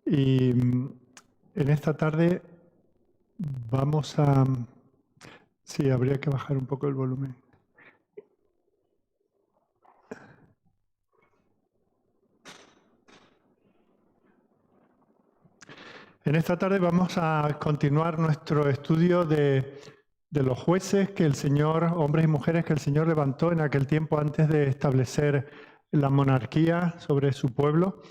Y en esta tarde vamos a... Sí, habría que bajar un poco el volumen. En esta tarde vamos a continuar nuestro estudio de los jueces que el Señor, hombres y mujeres que el Señor levantó en aquel tiempo antes de establecer la monarquía sobre su pueblo.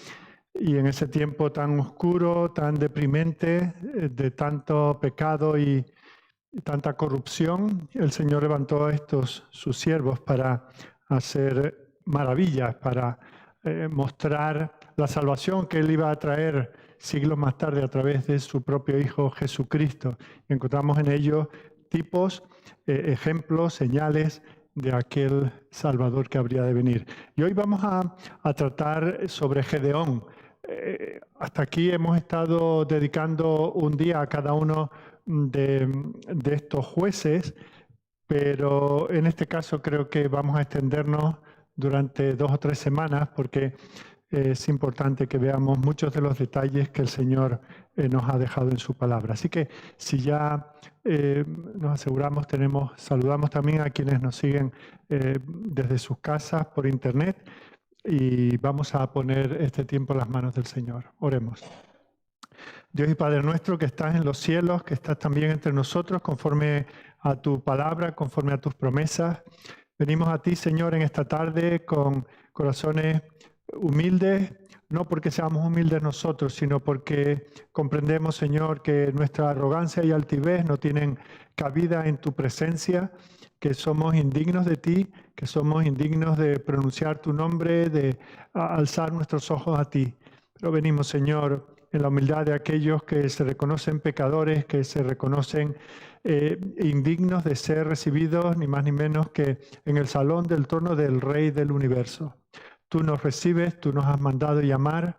Y en ese tiempo tan oscuro, tan deprimente, de tanto pecado y tanta corrupción, el Señor levantó a estos sus siervos para hacer maravillas, para mostrar la salvación que Él iba a traer siglos más tarde a través de su propio Hijo Jesucristo. Y encontramos en ellos tipos, ejemplos, señales de aquel Salvador que habría de venir. Y hoy vamos a tratar sobre Gedeón. Hasta aquí hemos estado dedicando un día a cada uno de estos jueces, pero en este caso creo que vamos a extendernos durante 2 o 3 semanas porque es importante que veamos muchos de los detalles que el Señor nos ha dejado en su palabra. Así que si ya nos aseguramos, saludamos también a quienes nos siguen desde sus casas por internet y vamos a poner este tiempo en las manos del Señor. Oremos. Dios y Padre nuestro que estás en los cielos, que estás también entre nosotros conforme a tu palabra, conforme a tus promesas. Venimos a ti, Señor, en esta tarde con corazones humildes, no porque seamos humildes nosotros, sino porque comprendemos, Señor, que nuestra arrogancia y altivez no tienen cabida en tu presencia, que somos indignos de ti, que somos indignos de pronunciar tu nombre, de alzar nuestros ojos a ti. Pero venimos, Señor, en la humildad de aquellos que se reconocen pecadores, que se reconocen indignos de ser recibidos ni más ni menos que en el salón del trono del Rey del universo. Tú nos recibes, tú nos has mandado llamar,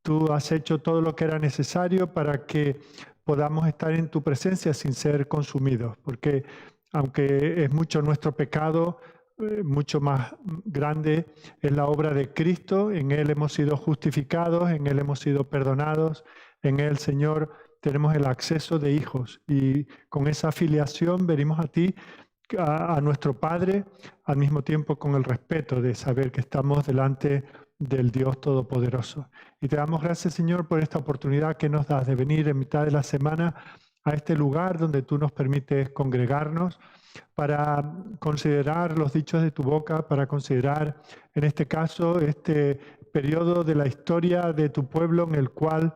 tú has hecho todo lo que era necesario para que podamos estar en tu presencia sin ser consumidos, porque aunque es mucho nuestro pecado, mucho más grande es la obra de Cristo. En Él hemos sido justificados, en Él hemos sido perdonados, en Él, Señor, tenemos el acceso de hijos y con esa filiación venimos a ti, a nuestro Padre, al mismo tiempo con el respeto de saber que estamos delante del Dios Todopoderoso. Y te damos gracias, Señor, por esta oportunidad que nos das de venir en mitad de la semana a este lugar donde tú nos permites congregarnos para considerar los dichos de tu boca, para considerar, en este caso, este periodo de la historia de tu pueblo en el cual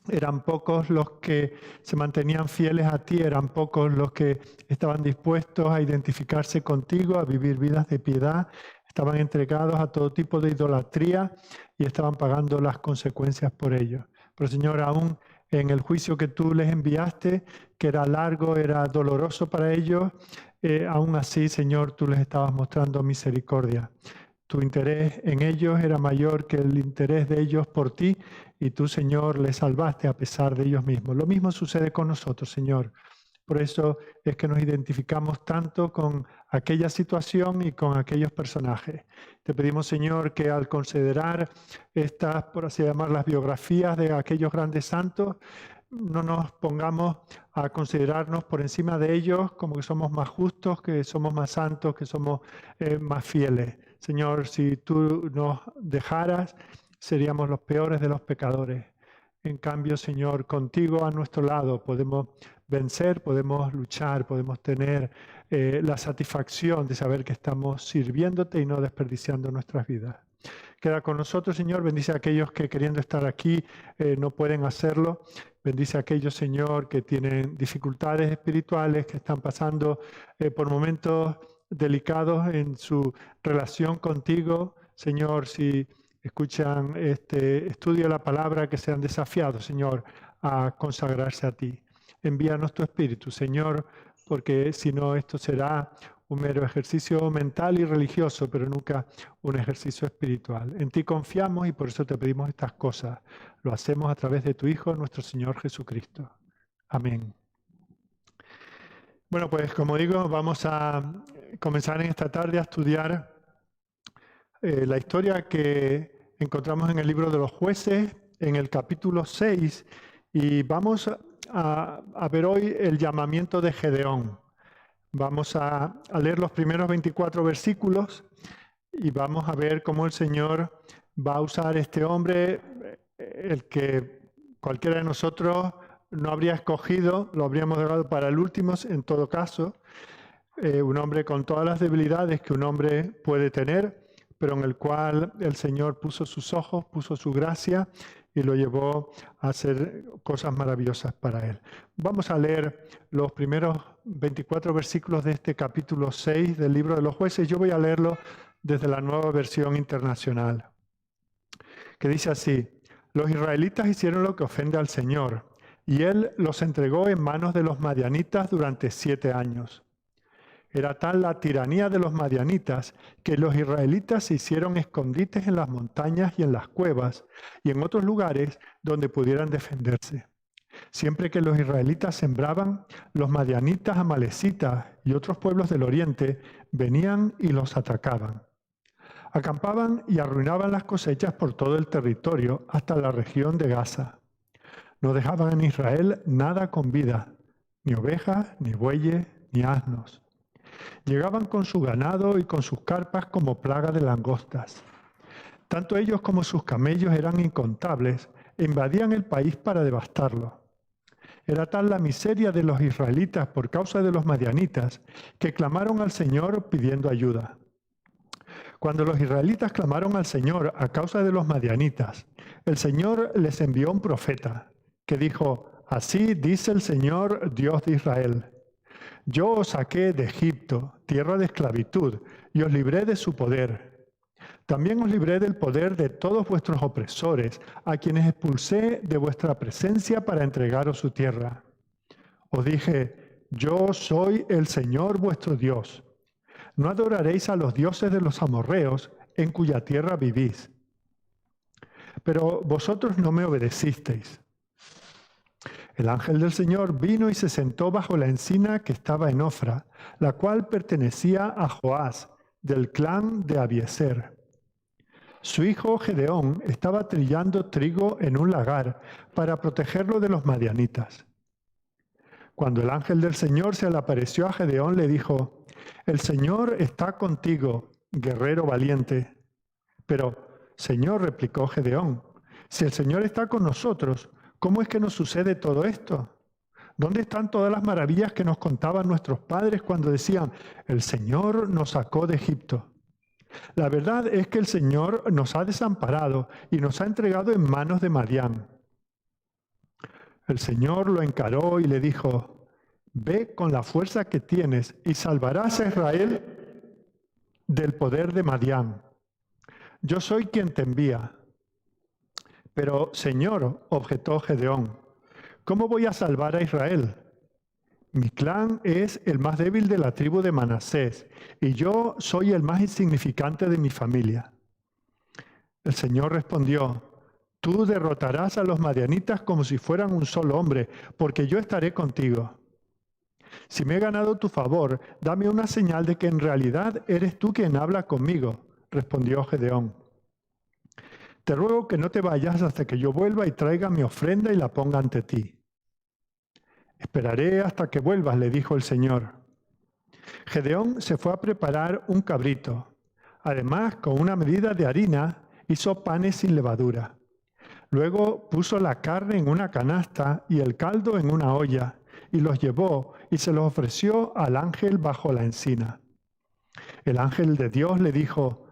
eran pocos los que se mantenían fieles a ti, eran pocos los que estaban dispuestos a identificarse contigo, a vivir vidas de piedad, estaban entregados a todo tipo de idolatría y estaban pagando las consecuencias por ello. Pero Señor, aún en el juicio que tú les enviaste, que era largo, era doloroso para ellos, aún así, Señor, tú les estabas mostrando misericordia. Tu interés en ellos era mayor que el interés de ellos por ti, y tú, Señor, les salvaste a pesar de ellos mismos. Lo mismo sucede con nosotros, Señor. Por eso es que nos identificamos tanto con aquella situación y con aquellos personajes. Te pedimos, Señor, que al considerar estas, por así llamar, las biografías de aquellos grandes santos, no nos pongamos a considerarnos por encima de ellos como que somos más justos, que somos más santos, que somos más fieles. Señor, si tú nos dejaras, seríamos los peores de los pecadores. En cambio, Señor, contigo a nuestro lado podemos vencer, podemos luchar, podemos tener la satisfacción de saber que estamos sirviéndote y no desperdiciando nuestras vidas. Queda con nosotros, Señor. Bendice a aquellos que queriendo estar aquí no pueden hacerlo. Bendice a aquellos, Señor, que tienen dificultades espirituales, que están pasando por momentos delicados en su relación contigo. Señor, si escuchan este estudio de la palabra, que sean desafiados, Señor, a consagrarse a ti. Envíanos tu Espíritu, Señor, porque si no, esto será un mero ejercicio mental y religioso, pero nunca un ejercicio espiritual. En ti confiamos y por eso te pedimos estas cosas. Lo hacemos a través de tu Hijo, nuestro Señor Jesucristo. Amén. Bueno, pues como digo, vamos a comenzar en esta tarde a estudiar la historia que encontramos en el libro de los Jueces, en el capítulo 6, y vamos a ver hoy el llamamiento de Gedeón. Vamos a leer los primeros 24 versículos y vamos a ver cómo el Señor va a usar este hombre, el que cualquiera de nosotros no habría escogido, lo habríamos dejado para el último en todo caso, un hombre con todas las debilidades que un hombre puede tener, pero en el cual el Señor puso sus ojos, puso su gracia y lo llevó a hacer cosas maravillosas para él. Vamos a leer los primeros 24 versículos de este capítulo 6 del libro de los Jueces. Yo voy a leerlo desde la Nueva Versión Internacional, que dice así: los israelitas hicieron lo que ofende al Señor, y Él los entregó en manos de los madianitas durante 7 años. Era tal la tiranía de los madianitas que los israelitas se hicieron escondites en las montañas y en las cuevas y en otros lugares donde pudieran defenderse. Siempre que los israelitas sembraban, los madianitas, amalecitas y otros pueblos del oriente venían y los atacaban. Acampaban y arruinaban las cosechas por todo el territorio hasta la región de Gaza. No dejaban en Israel nada con vida, ni ovejas, ni bueyes, ni asnos. Llegaban con su ganado y con sus carpas como plaga de langostas. Tanto ellos como sus camellos eran incontables e invadían el país para devastarlo. Era tal la miseria de los israelitas por causa de los madianitas que clamaron al Señor pidiendo ayuda. Cuando los israelitas clamaron al Señor a causa de los madianitas, el Señor les envió un profeta que dijo: así dice el Señor, Dios de Israel. Yo os saqué de Egipto, tierra de esclavitud, y os libré de su poder. También os libré del poder de todos vuestros opresores, a quienes expulsé de vuestra presencia para entregaros su tierra. Os dije: yo soy el Señor vuestro Dios. No adoraréis a los dioses de los amorreos, en cuya tierra vivís. Pero vosotros no me obedecisteis. El ángel del Señor vino y se sentó bajo la encina que estaba en Ofra, la cual pertenecía a Joás, del clan de Abiezer. Su hijo Gedeón estaba trillando trigo en un lagar para protegerlo de los madianitas. Cuando el ángel del Señor se le apareció a Gedeón, le dijo: el Señor está contigo, guerrero valiente. Pero Señor, replicó Gedeón, si el Señor está con nosotros, ¿cómo es que nos sucede todo esto? ¿Dónde están todas las maravillas que nos contaban nuestros padres cuando decían, el Señor nos sacó de Egipto? La verdad es que el Señor nos ha desamparado y nos ha entregado en manos de Madián. El Señor lo encaró y le dijo, ve con la fuerza que tienes y salvarás a Israel del poder de Madián. Yo soy quien te envía. Pero, Señor, objetó Gedeón, ¿cómo voy a salvar a Israel? Mi clan es el más débil de la tribu de Manasés, y yo soy el más insignificante de mi familia. El Señor respondió, tú derrotarás a los madianitas como si fueran un solo hombre, porque yo estaré contigo. Si me he ganado tu favor, dame una señal de que en realidad eres tú quien habla conmigo, respondió Gedeón. Te ruego que no te vayas hasta que yo vuelva y traiga mi ofrenda y la ponga ante ti. Esperaré hasta que vuelvas, le dijo el Señor. Gedeón se fue a preparar un cabrito. Además, con una medida de harina, hizo panes sin levadura. Luego puso la carne en una canasta y el caldo en una olla, y los llevó y se los ofreció al ángel bajo la encina. El ángel de Dios le dijo,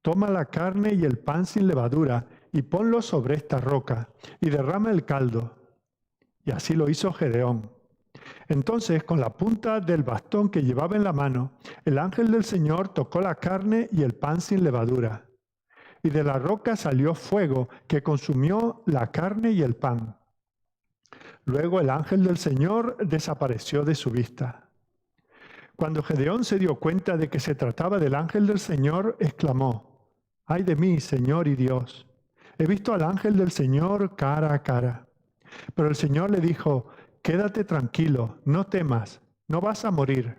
toma la carne y el pan sin levadura y ponlo sobre esta roca y derrama el caldo. Y así lo hizo Gedeón. Entonces, con la punta del bastón que llevaba en la mano, el ángel del Señor tocó la carne y el pan sin levadura. Y de la roca salió fuego que consumió la carne y el pan. Luego el ángel del Señor desapareció de su vista. Cuando Gedeón se dio cuenta de que se trataba del ángel del Señor, exclamó, ¡ay de mí, Señor y Dios! He visto al ángel del Señor cara a cara. Pero el Señor le dijo, quédate tranquilo, no temas, no vas a morir.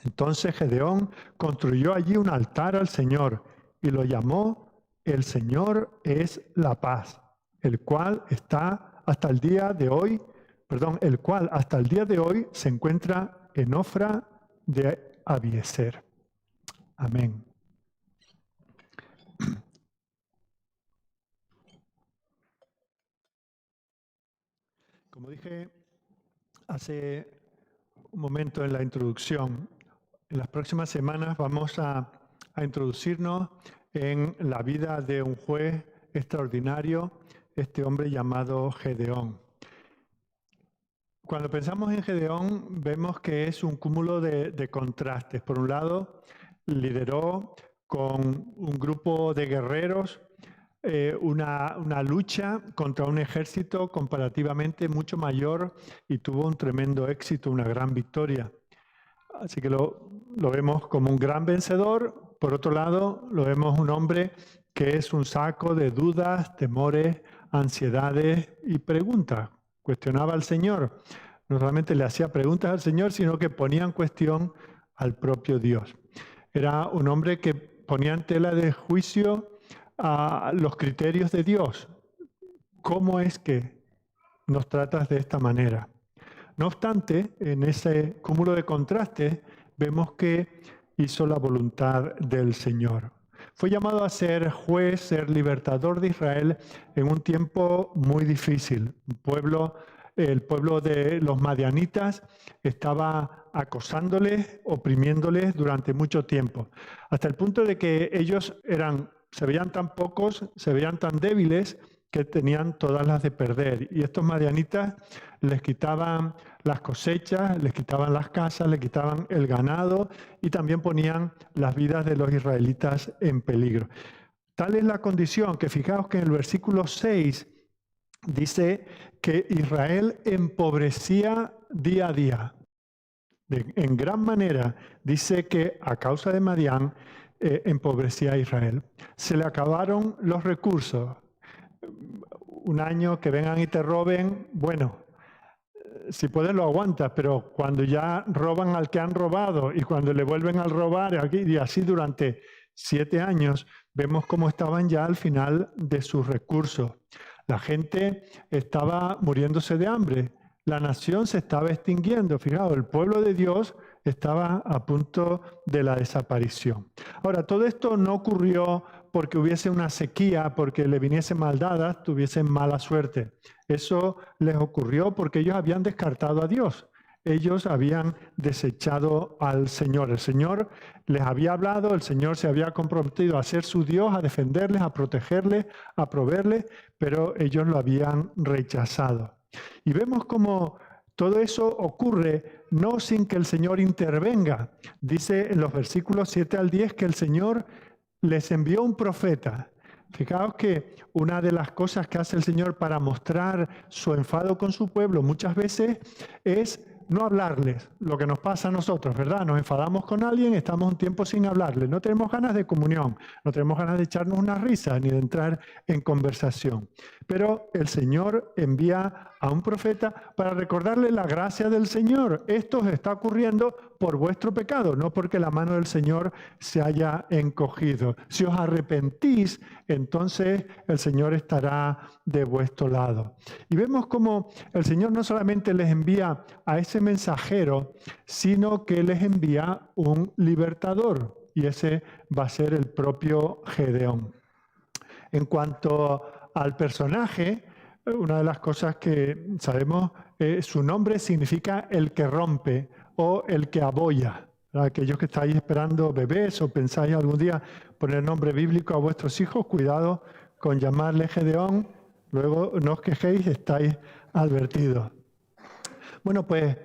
Entonces Gedeón construyó allí un altar al Señor y lo llamó El Señor es la paz, el cual hasta el día de hoy se encuentra en Ofra de Abiezer. Amén. Como dije hace un momento en la introducción, en las próximas semanas vamos a introducirnos en la vida de un juez extraordinario, este hombre llamado Gedeón. Cuando pensamos en Gedeón, vemos que es un cúmulo de contrastes. Por un lado, lideró con un grupo de guerreros una lucha contra un ejército comparativamente mucho mayor y tuvo un tremendo éxito, una gran victoria. Así que lo vemos como un gran vencedor. Por otro lado, lo vemos un hombre que es un saco de dudas, temores, ansiedades y preguntas. Cuestionaba al Señor. No solamente le hacía preguntas al Señor, sino que ponía en cuestión al propio Dios. Era un hombre que ponía en tela de juicio a los criterios de Dios. ¿Cómo es que nos tratas de esta manera? No obstante, en ese cúmulo de contrastes, vemos que hizo la voluntad del Señor. Fue llamado a ser juez, ser libertador de Israel en un tiempo muy difícil. El pueblo de los madianitas estaba acosándoles, oprimiéndoles durante mucho tiempo, hasta el punto de que ellos se veían tan pocos, se veían tan débiles, que tenían todas las de perder. Y estos madianitas les quitaban las cosechas, les quitaban las casas, les quitaban el ganado y también ponían las vidas de los israelitas en peligro. Tal es la condición que fijaos que en el versículo 6 dice que Israel empobrecía día a día. En gran manera dice que a causa de Madián empobrecía a Israel. Se le acabaron los recursos. Un año que vengan y te roben, bueno, si puedes lo aguantas, pero cuando ya roban al que han robado y cuando le vuelven a robar y así durante 7 años, vemos cómo estaban ya al final de sus recursos. La gente estaba muriéndose de hambre, la nación se estaba extinguiendo. Fijaos, el pueblo de Dios estaba a punto de la desaparición. Ahora, todo esto no ocurrió porque hubiese una sequía, porque le viniesen maldadas, tuviesen mala suerte. Eso les ocurrió porque ellos habían descartado a Dios. Ellos habían desechado al Señor. El Señor les había hablado, el Señor se había comprometido a ser su Dios, a defenderles, a protegerles, a proveerles, pero ellos lo habían rechazado. Y vemos cómo todo eso ocurre no sin que el Señor intervenga. Dice en los versículos 7 al 10 que el Señor les envió un profeta. Fijaos que una de las cosas que hace el Señor para mostrar su enfado con su pueblo muchas veces es no hablarles, lo que nos pasa a nosotros, ¿verdad? Nos enfadamos con alguien, estamos un tiempo sin hablarles, no tenemos ganas de comunión, no tenemos ganas de echarnos una risa ni de entrar en conversación. Pero el Señor envía a un profeta para recordarle la gracia del Señor. Esto os está ocurriendo por vuestro pecado, no porque la mano del Señor se haya encogido. Si os arrepentís, entonces el Señor estará de vuestro lado. Y vemos cómo el Señor no solamente les envía a ese mensajero, sino que les envía un libertador. Y ese va a ser el propio Gedeón. En cuanto al personaje, una de las cosas que sabemos, su nombre significa el que rompe o el que abolla. Aquellos que estáis esperando bebés o pensáis algún día poner nombre bíblico a vuestros hijos, cuidado con llamarle Gedeón, luego no os quejéis, estáis advertidos. Bueno, pues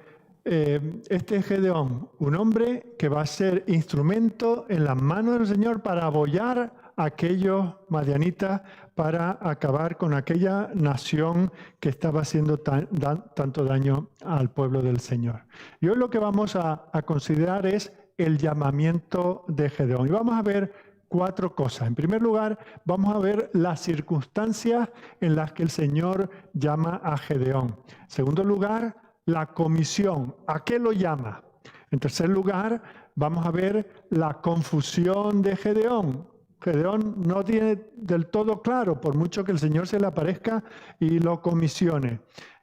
este es Gedeón, un hombre que va a ser instrumento en las manos del Señor para abollar a aquellos madianitas, para acabar con aquella nación que estaba haciendo tanto daño al pueblo del Señor. Y hoy lo que vamos a considerar es el llamamiento de Gedeón. Y vamos a ver 4 cosas. En primer lugar, vamos a ver las circunstancias en las que el Señor llama a Gedeón. En segundo lugar, la comisión. ¿A qué lo llama? En tercer lugar, vamos a ver la confusión de Gedeón. Gedeón no tiene del todo claro, por mucho que el Señor se le aparezca y lo comisione.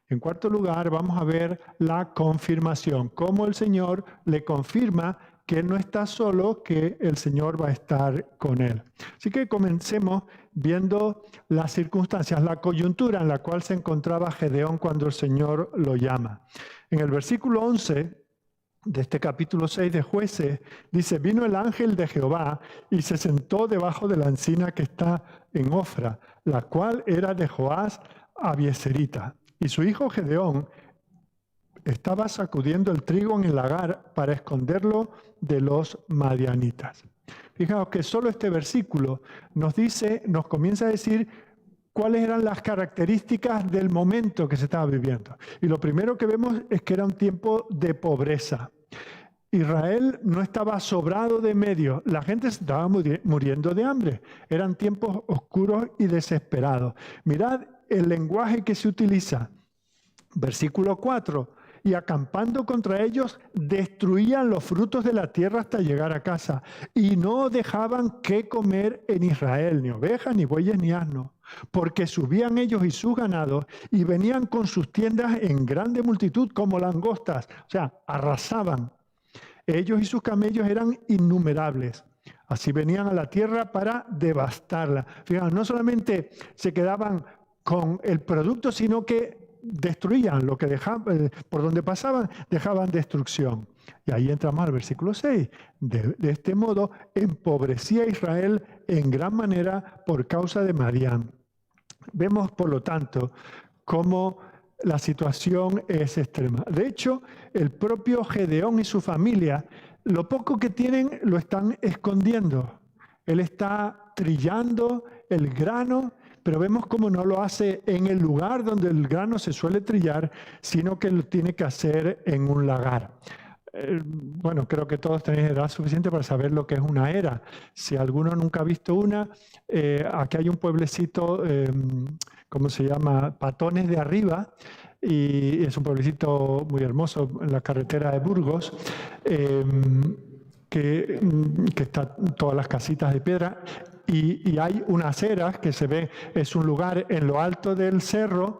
En cuarto lugar, vamos a ver la confirmación, cómo el Señor le confirma que él no está solo, que el Señor va a estar con él. Así que comencemos viendo las circunstancias, la coyuntura en la cual se encontraba Gedeón cuando el Señor lo llama. En el versículo 11 de este capítulo 6 de Jueces, dice: vino el ángel de Jehová y se sentó debajo de la encina que está en Ofra, la cual era de Joás Abieserita. Y su hijo Gedeón estaba sacudiendo el trigo en el lagar para esconderlo de los madianitas. Fijaos que solo este versículo nos comienza a decir cuáles eran las características del momento que se estaba viviendo. Y lo primero que vemos es que era un tiempo de pobreza. Israel no estaba sobrado de medios, la gente se estaba muriendo de hambre. Eran tiempos oscuros y desesperados. Mirad el lenguaje que se utiliza. Versículo 4. Y acampando contra ellos, destruían los frutos de la tierra hasta llegar a casa. Y no dejaban qué comer en Israel, ni ovejas, ni bueyes, ni asnos. Porque subían ellos y sus ganados y venían con sus tiendas en grande multitud como langostas. O sea, arrasaban. Ellos y sus camellos eran innumerables. Así venían a la tierra para devastarla. Fíjate, no solamente se quedaban con el producto, sino que destruían lo que dejaban, por donde pasaban, dejaban destrucción. Y ahí entramos al versículo 6. De este modo, empobrecía a Israel en gran manera por causa de Madián. Vemos, por lo tanto, cómo la situación es extrema. De hecho, el propio Gedeón y su familia, lo poco que tienen lo están escondiendo. Él está trillando el grano, pero vemos cómo no lo hace en el lugar donde el grano se suele trillar, sino que lo tiene que hacer en un lagar. Bueno, creo que todos tenéis edad suficiente para saber lo que es una era. Si alguno nunca ha visto una, aquí hay un pueblecito, ¿cómo se llama? Patones de Arriba, y es un pueblecito muy hermoso en la carretera de Burgos, que está todas las casitas de piedra. y hay unas eras que se ve, es un lugar en lo alto del cerro,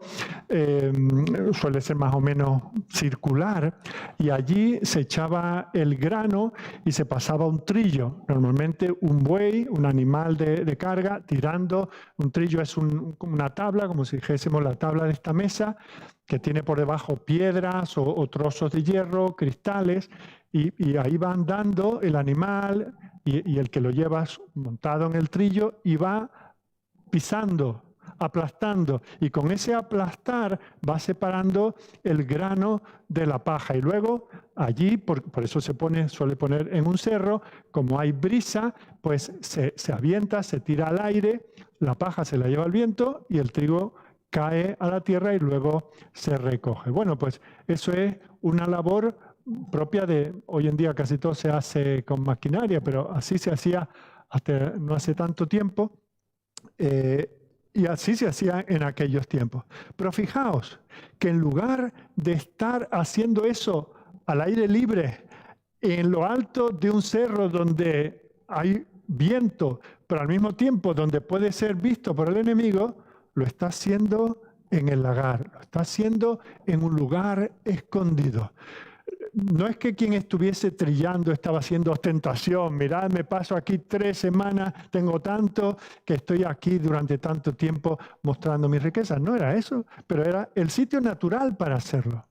suele ser más o menos circular, y allí se echaba el grano y se pasaba un trillo, normalmente un buey, un animal de carga, tirando. Un trillo es una tabla, como si dijésemos la tabla de esta mesa, que tiene por debajo piedras o trozos de hierro, cristales, y ahí va andando el animal y el que lo lleva montado en el trillo y va pisando, aplastando, y con ese aplastar va separando el grano de la paja. Y luego allí, por eso suele poner en un cerro, como hay brisa, pues se avienta, se tira al aire, la paja se la lleva el viento y el trigo cae a la tierra y luego se recoge. Bueno, pues eso es una labor propia de, hoy en día casi todo se hace con maquinaria, pero así se hacía hasta no hace tanto tiempo, y así se hacía en aquellos tiempos. Pero fijaos que en lugar de estar haciendo eso al aire libre, en lo alto de un cerro donde hay viento, pero al mismo tiempo donde puede ser visto por el enemigo, lo está haciendo en el lagar, lo está haciendo en un lugar escondido. No es que quien estuviese trillando estaba haciendo ostentación. Mirad, me paso aquí 3 semanas, tengo tanto, que estoy aquí durante tanto tiempo mostrando mis riquezas. No era eso, pero era el sitio natural para hacerlo.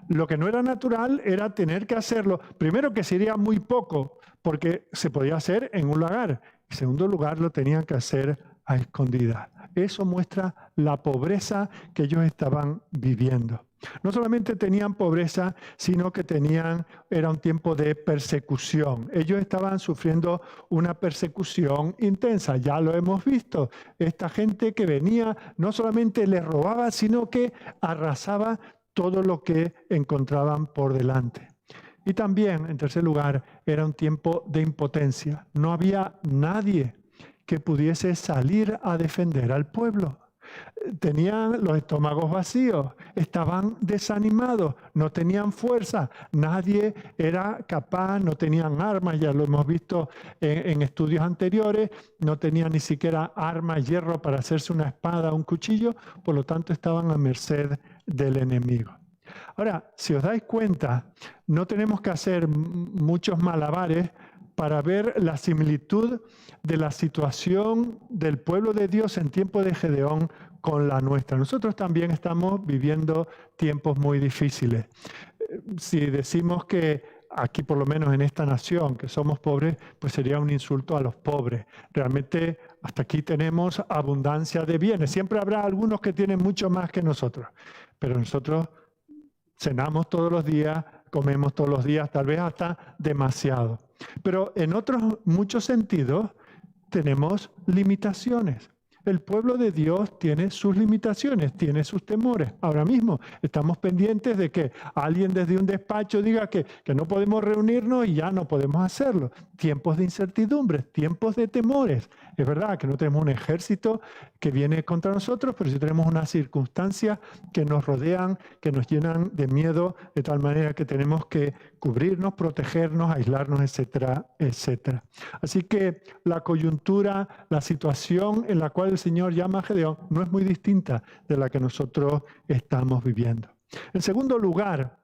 Lo que no era natural era tener que hacerlo, primero que sería muy poco, porque se podía hacer en un lagar. En segundo lugar, lo tenían que hacer a escondidas. Eso muestra la pobreza que ellos estaban viviendo. No solamente tenían pobreza, sino que era un tiempo de persecución. Ellos estaban sufriendo una persecución intensa, ya lo hemos visto. Esta gente que venía no solamente les robaba, sino que arrasaba todo lo que encontraban por delante. Y también, en tercer lugar, era un tiempo de impotencia. No había nadie que pudiese salir a defender al pueblo. Tenían los estómagos vacíos, estaban desanimados, no tenían fuerza, nadie era capaz, no tenían armas, ya lo hemos visto en estudios anteriores, no tenían ni siquiera armas, hierro para hacerse una espada o un cuchillo, por lo tanto estaban a merced del enemigo. Ahora, si os dais cuenta, no tenemos que hacer muchos malabares para ver la similitud de la situación del pueblo de Dios en tiempo de Gedeón con la nuestra. Nosotros también estamos viviendo tiempos muy difíciles. Si decimos que aquí, por lo menos en esta nación, que somos pobres, pues sería un insulto a los pobres. Realmente hasta aquí tenemos abundancia de bienes. Siempre habrá algunos que tienen mucho más que nosotros, pero nosotros cenamos todos los días, comemos todos los días, tal vez hasta demasiado. Pero en otros muchos sentidos tenemos limitaciones. El pueblo de Dios tiene sus limitaciones, tiene sus temores. Ahora mismo estamos pendientes de que alguien desde un despacho diga que no podemos reunirnos y ya no podemos hacerlo. Tiempos de incertidumbre, tiempos de temores. Es verdad que no tenemos un ejército que viene contra nosotros, pero sí tenemos unas circunstancias que nos rodean, que nos llenan de miedo, de tal manera que tenemos que cubrirnos, protegernos, aislarnos, etcétera, etcétera. Así que la coyuntura, la situación en la cual el Señor llama a Gedeón no es muy distinta de la que nosotros estamos viviendo. En segundo lugar,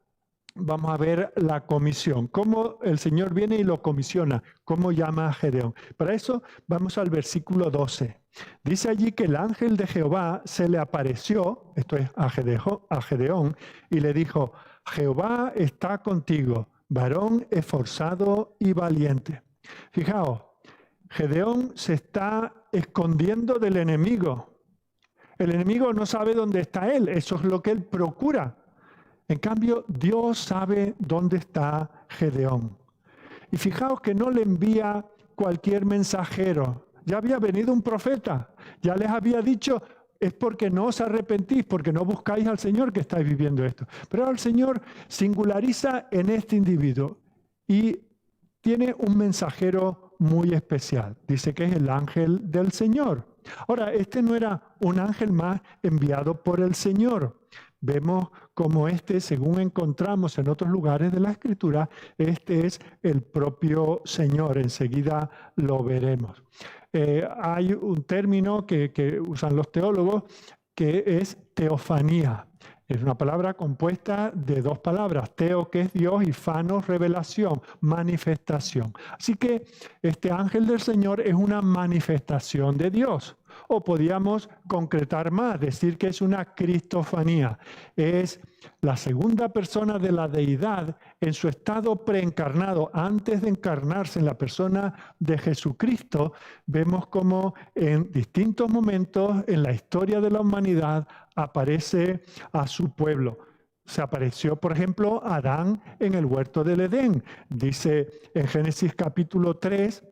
vamos a ver la comisión, cómo el Señor viene y lo comisiona, cómo llama a Gedeón. Para eso vamos al versículo 12. Dice allí que el ángel de Jehová se le apareció, esto es a Gedeón, y le dijo: Jehová está contigo, varón esforzado y valiente. Fijaos, Gedeón se está escondiendo del enemigo. El enemigo no sabe dónde está él, eso es lo que él procura. En cambio, Dios sabe dónde está Gedeón. Y fijaos que no le envía cualquier mensajero. Ya había venido un profeta, ya les había dicho: es porque no os arrepentís, porque no buscáis al Señor que estáis viviendo esto. Pero ahora el Señor singulariza en este individuo y tiene un mensajero muy especial. Dice que es el ángel del Señor. Ahora, este no era un ángel más enviado por el Señor. Vemos como según encontramos en otros lugares de la Escritura, este es el propio Señor. Enseguida lo veremos. Hay un término que usan los teólogos que es teofanía. Es una palabra compuesta de dos palabras, teo, que es Dios, y fanos, revelación, manifestación. Así que este ángel del Señor es una manifestación de Dios. O podríamos concretar más, decir que es una cristofanía. Es la segunda persona de la deidad en su estado preencarnado. Antes de encarnarse en la persona de Jesucristo, vemos como en distintos momentos en la historia de la humanidad aparece a su pueblo. Se apareció, por ejemplo, Adán en el huerto del Edén. Dice en Génesis capítulo 3,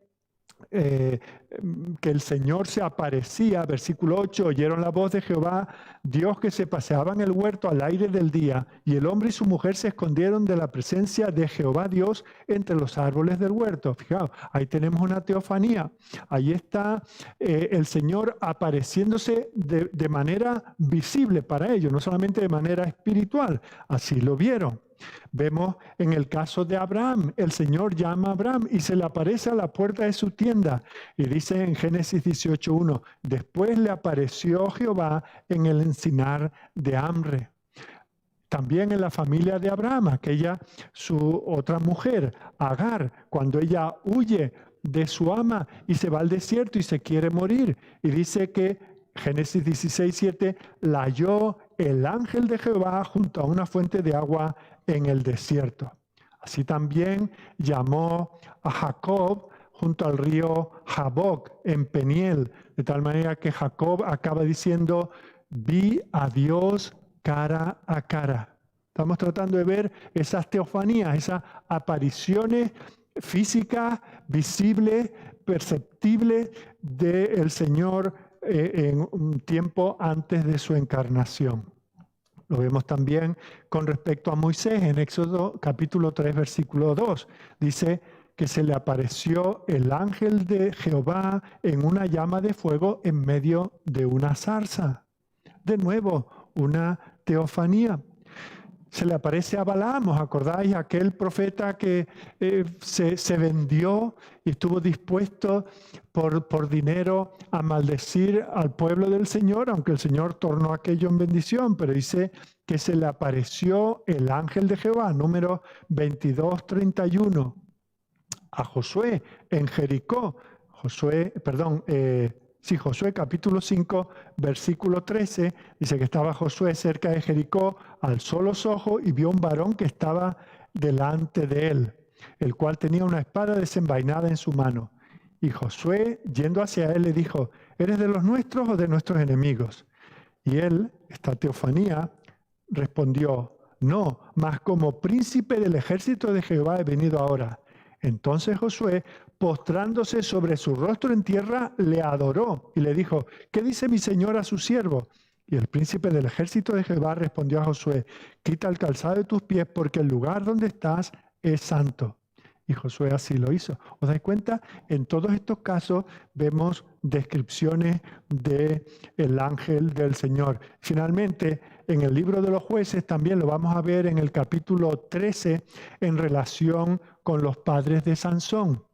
que el Señor se aparecía, versículo 8, oyeron la voz de Jehová, Dios que se paseaba en el huerto al aire del día, y el hombre y su mujer se escondieron de la presencia de Jehová Dios entre los árboles del huerto. Fijaos, ahí tenemos una teofanía. Ahí está el Señor apareciéndose de manera visible para ellos, no solamente de manera espiritual. Así lo vieron. Vemos en el caso de Abraham, el Señor llama a Abraham y se le aparece a la puerta de su tienda. Y dice en Génesis 18:1, después le apareció Jehová en el encinar de Mamre. También en la familia de Abraham, aquella su otra mujer, Agar, cuando ella huye de su ama y se va al desierto y se quiere morir. Y dice que Génesis 16:7, la halló el ángel de Jehová junto a una fuente de agua en el desierto. Así también llamó a Jacob junto al río Jaboc en Peniel, de tal manera que Jacob acaba diciendo, vi a Dios cara a cara. Estamos tratando de ver esas teofanías, esas apariciones físicas, visibles, perceptibles del Señor en un tiempo antes de su encarnación. Lo vemos también con respecto a Moisés en Éxodo capítulo 3, versículo 2. Dice que se le apareció el ángel de Jehová en una llama de fuego en medio de una zarza. De nuevo, una teofanía. Se le aparece a Balaam, ¿os acordáis? Aquel profeta que se vendió y estuvo dispuesto por dinero a maldecir al pueblo del Señor, aunque el Señor tornó aquello en bendición, pero dice que se le apareció el ángel de Jehová, número 22:31, a Josué en Jericó. Josué capítulo 5, versículo 13, dice que estaba Josué cerca de Jericó, alzó los ojos y vio un varón que estaba delante de él, el cual tenía una espada desenvainada en su mano. Y Josué, yendo hacia él, le dijo, ¿eres de los nuestros o de nuestros enemigos? Y él, esta teofanía, respondió, no, mas como príncipe del ejército de Jehová he venido ahora. Entonces Josué, postrándose sobre su rostro en tierra, le adoró y le dijo, ¿qué dice mi señor a su siervo? Y el príncipe del ejército de Jehová respondió a Josué, quita el calzado de tus pies porque el lugar donde estás es santo. Y Josué así lo hizo. ¿Os dais cuenta? En todos estos casos vemos descripciones del ángel del Señor. Finalmente, en el libro de los jueces también lo vamos a ver en el capítulo 13 en relación con los padres de Sansón.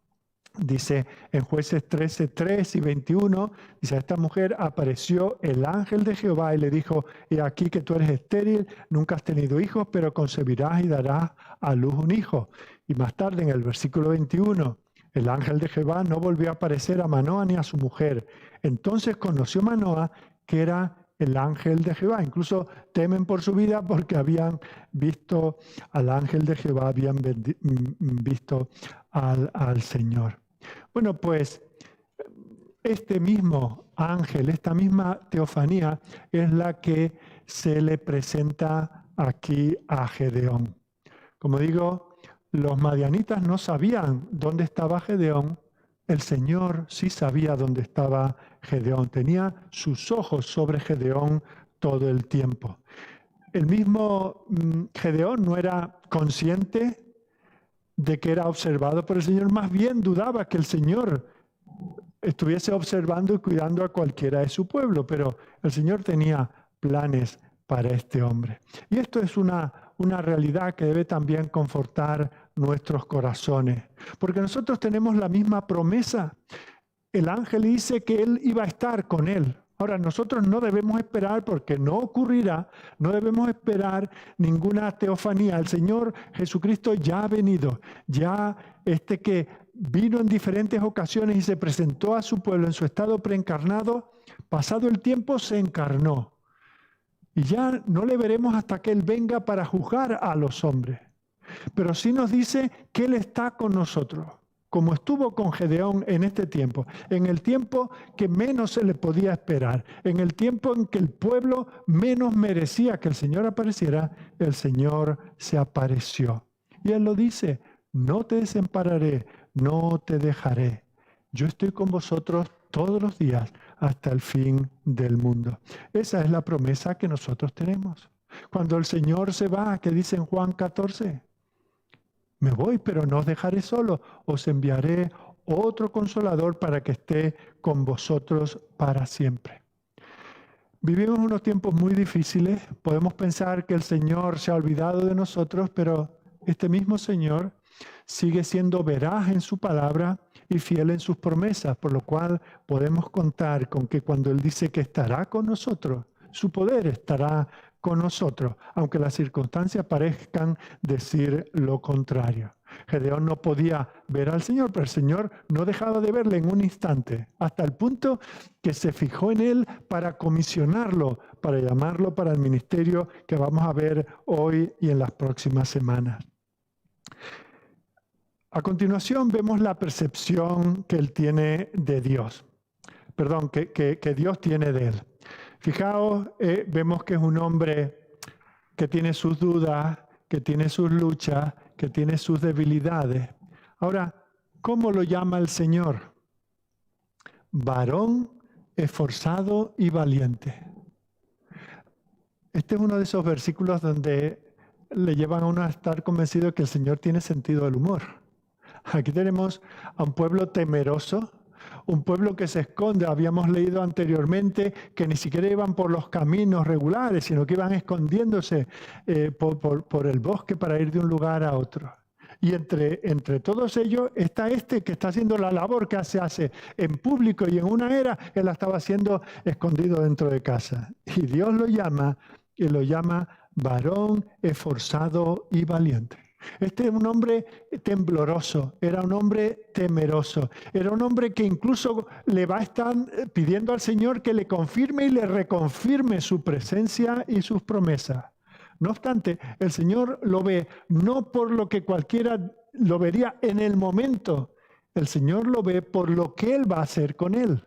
Dice en Jueces 13, 3 y 21, dice, a esta mujer apareció el ángel de Jehová y le dijo, he aquí que tú eres estéril, nunca has tenido hijos, pero concebirás y darás a luz un hijo. Y más tarde en el versículo 21, el ángel de Jehová no volvió a aparecer a Manoa ni a su mujer. Entonces conoció Manoa que era el ángel de Jehová. Incluso temen por su vida porque habían visto al ángel de Jehová, habían visto al Señor. Bueno, pues este mismo ángel, esta misma teofanía es la que se le presenta aquí a Gedeón. Como digo, los madianitas no sabían dónde estaba Gedeón. El Señor sí sabía dónde estaba Gedeón. Tenía sus ojos sobre Gedeón todo el tiempo. El mismo Gedeón no era consciente de que era observado por el Señor, más bien dudaba que el Señor estuviese observando y cuidando a cualquiera de su pueblo, pero el Señor tenía planes para este hombre. Y esto es una realidad que debe también confortar nuestros corazones, porque nosotros tenemos la misma promesa. el ángel dice que él iba a estar con él. Ahora, nosotros no debemos esperar, porque no ocurrirá, no debemos esperar ninguna teofanía. El Señor Jesucristo ya ha venido, ya que vino en diferentes ocasiones y se presentó a su pueblo en su estado preencarnado, pasado el tiempo se encarnó. Y ya no le veremos hasta que Él venga para juzgar a los hombres. Pero sí nos dice que Él está con nosotros, como estuvo con Gedeón en este tiempo, en el tiempo que menos se le podía esperar, en el tiempo en que el pueblo menos merecía que el Señor apareciera, el Señor se apareció. Y Él lo dice, no te desampararé, no te dejaré. Yo estoy con vosotros todos los días hasta el fin del mundo. Esa es la promesa que nosotros tenemos. Cuando el Señor se va, ¿qué dice en Juan 14? Me voy, pero no os dejaré solo. Os enviaré otro consolador para que esté con vosotros para siempre. Vivimos unos tiempos muy difíciles. Podemos pensar que el Señor se ha olvidado de nosotros, pero este mismo Señor sigue siendo veraz en su palabra y fiel en sus promesas, por lo cual podemos contar con que cuando Él dice que estará con nosotros, su poder estará con nosotros, aunque las circunstancias parezcan decir lo contrario. Gedeón no podía ver al Señor, pero el Señor no dejaba de verle en un instante, hasta el punto que se fijó en él para comisionarlo, para llamarlo para el ministerio que vamos a ver hoy y en las próximas semanas. A continuación vemos la percepción que él tiene de Dios. Perdón, que Dios tiene de él. Fijaos, vemos que es un hombre que tiene sus dudas, que tiene sus luchas, que tiene sus debilidades. Ahora, ¿cómo lo llama el Señor? Varón esforzado y valiente. Este es uno de esos versículos donde le llevan a uno a estar convencido que el Señor tiene sentido del humor. Aquí tenemos a un pueblo temeroso, un pueblo que se esconde. Habíamos leído anteriormente que ni siquiera iban por los caminos regulares, sino que iban escondiéndose por el bosque para ir de un lugar a otro. Y entre todos ellos está este que está haciendo la labor que se hace en público, y en una era él la estaba haciendo escondido dentro de casa. Y Dios lo llama varón esforzado y valiente. Este era un hombre tembloroso, era un hombre temeroso, era un hombre que incluso le va a estar pidiendo al Señor que le confirme y le reconfirme su presencia y sus promesas. No obstante, el Señor lo ve no por lo que cualquiera lo vería en el momento, el Señor lo ve por lo que Él va a hacer con él.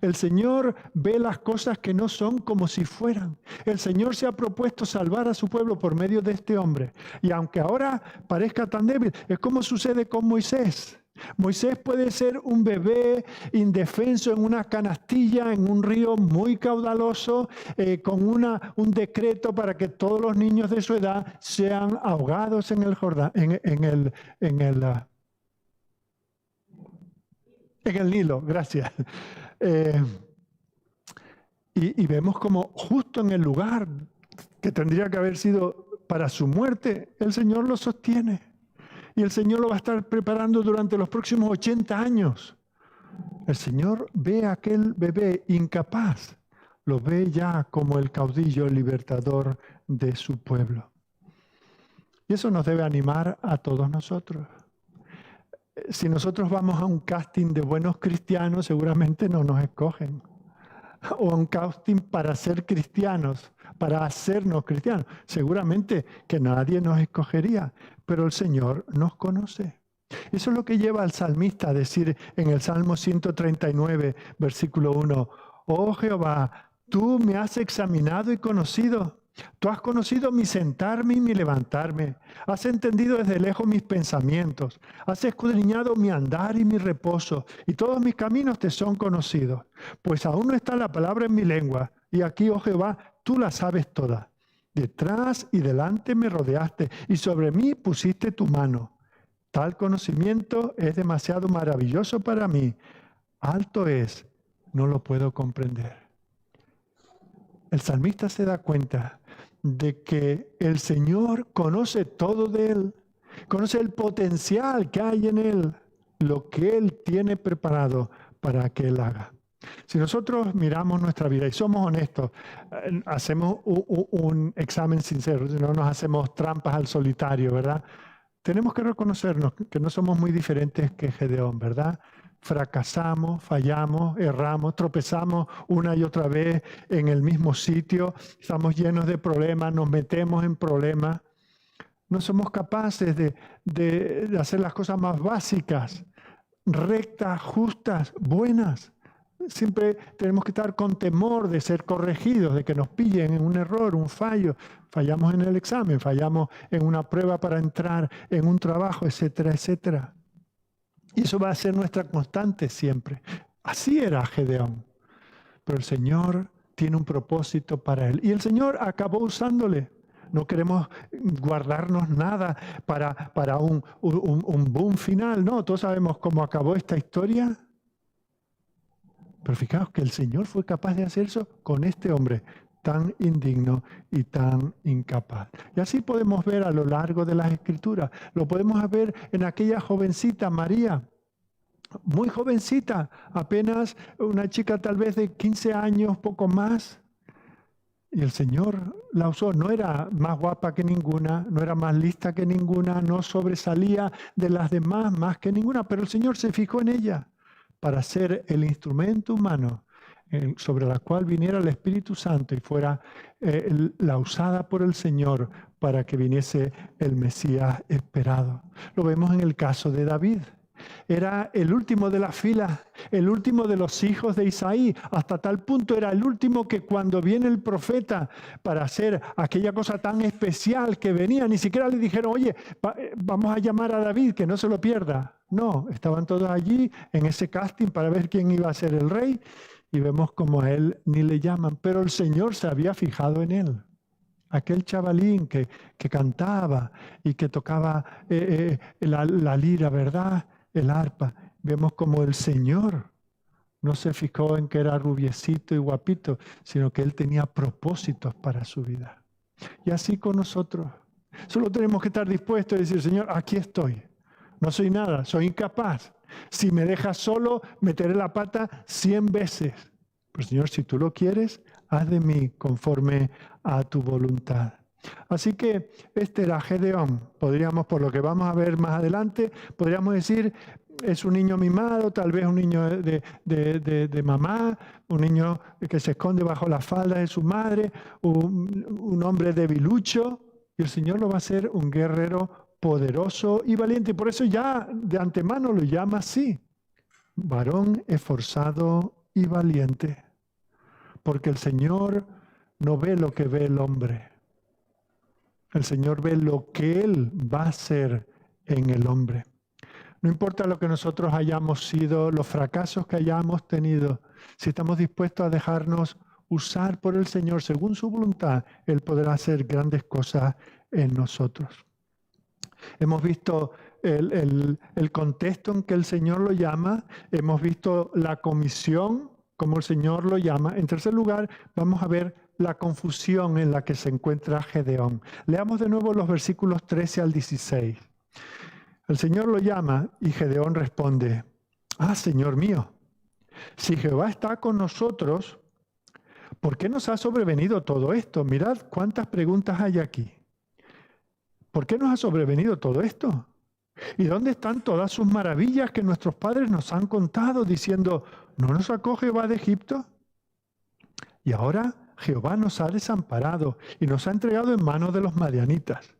El Señor ve las cosas que no son como si fueran. El Señor se ha propuesto salvar a su pueblo por medio de este hombre. Y aunque ahora parezca tan débil, es como sucede con Moisés. Moisés puede ser un bebé indefenso en una canastilla, en un río muy caudaloso, con un decreto para que todos los niños de su edad sean ahogados en el Jordán, en el Nilo. Gracias. Y vemos como justo en el lugar que tendría que haber sido para su muerte, el Señor lo sostiene. Y el Señor lo va a estar preparando durante los próximos 80 años. El Señor ve a aquel bebé incapaz, lo ve ya como el caudillo, el libertador de su pueblo. Y eso nos debe animar a todos nosotros. Si nosotros vamos a un casting de buenos cristianos, seguramente no nos escogen. O a un casting para ser cristianos, para hacernos cristianos. Seguramente que nadie nos escogería, pero el Señor nos conoce. Eso es lo que lleva al salmista a decir en el Salmo 139, versículo 1, oh Jehová, tú me has examinado y conocido. Tú has conocido mi sentarme y mi levantarme. Has entendido desde lejos mis pensamientos. Has escudriñado mi andar y mi reposo. Y todos mis caminos te son conocidos. Pues aún no está la palabra en mi lengua. Y aquí, oh Jehová, tú la sabes toda. Detrás y delante me rodeaste. Y sobre mí pusiste tu mano. Tal conocimiento es demasiado maravilloso para mí. Alto es, no lo puedo comprender. El salmista se da cuenta de que el Señor conoce todo de él, conoce el potencial que hay en él, lo que él tiene preparado para que Él haga. Si nosotros miramos nuestra vida y somos honestos, hacemos un examen sincero, no nos hacemos trampas al solitario, ¿verdad? Tenemos que reconocernos que no somos muy diferentes que Gedeón, ¿verdad? Fracasamos, fallamos, erramos, tropezamos una y otra vez en el mismo sitio, estamos llenos de problemas, nos metemos en problemas. No somos capaces de hacer las cosas más básicas, rectas, justas, buenas. Siempre tenemos que estar con temor de ser corregidos, de que nos pillen en un error, un fallo. Fallamos en el examen, fallamos en una prueba para entrar en un trabajo, etcétera, etcétera. Y eso va a ser nuestra constante siempre. Así era Gedeón. Pero el Señor tiene un propósito para él. Y el Señor acabó usándole. No queremos guardarnos nada para un boom final. No, todos sabemos cómo acabó esta historia. Pero fijaos que el Señor fue capaz de hacer eso con este hombre tan indigno y tan incapaz. Y así podemos ver a lo largo de las Escrituras. Lo podemos ver en aquella jovencita María, muy jovencita, apenas una chica tal vez de 15 años, poco más. Y el Señor la usó. No era más guapa que ninguna, no era más lista que ninguna, no sobresalía de las demás más que ninguna, pero el Señor se fijó en ella para ser el instrumento humano sobre la cual viniera el Espíritu Santo y fuera la usada por el Señor para que viniese el Mesías esperado. Lo vemos en el caso de David. Era el último de la fila, el último de los hijos de Isaí. Hasta tal punto era el último que cuando viene el profeta para hacer aquella cosa tan especial que venía, ni siquiera le dijeron, oye, vamos a llamar a David, que no se lo pierda. No, estaban todos allí en ese casting para ver quién iba a ser el rey y vemos como a él ni le llaman. Pero el Señor se había fijado en él. Aquel chavalín que cantaba y que tocaba la lira, ¿verdad? El arpa. Vemos como el Señor no se fijó en que era rubiecito y guapito, sino que Él tenía propósitos para su vida. Y así con nosotros. Solo tenemos que estar dispuestos a decir, Señor, aquí estoy. No soy nada, soy incapaz. Si me dejas solo, meteré la pata 100 veces. Pero Señor, si tú lo quieres, haz de mí conforme a tu voluntad. Así que este era Gedeón. Podríamos, por lo que vamos a ver más adelante, podríamos decir, es un niño mimado, tal vez un niño de mamá, un niño que se esconde bajo la falda de su madre, un hombre debilucho, y el Señor lo va a hacer un guerrero poderoso y valiente. Por eso ya de antemano lo llama así, varón esforzado y valiente, porque el Señor no ve lo que ve el hombre. El Señor ve lo que Él va a hacer en el hombre. No importa lo que nosotros hayamos sido, los fracasos que hayamos tenido, si estamos dispuestos a dejarnos usar por el Señor según su voluntad, Él podrá hacer grandes cosas en nosotros. Hemos visto el contexto en que el Señor lo llama, hemos visto la comisión, como el Señor lo llama. En tercer lugar, vamos a ver la confusión en la que se encuentra Gedeón. Leamos de nuevo los versículos 13 al 16. El Señor lo llama y Gedeón responde, Señor mío, si Jehová está con nosotros, ¿por qué nos ha sobrevenido todo esto? Mirad cuántas preguntas hay aquí. ¿Por qué nos ha sobrevenido todo esto? ¿Y dónde están todas sus maravillas que nuestros padres nos han contado diciendo, ¿no nos sacó Jehová de Egipto? Y ahora Jehová nos ha desamparado y nos ha entregado en manos de los madianitas.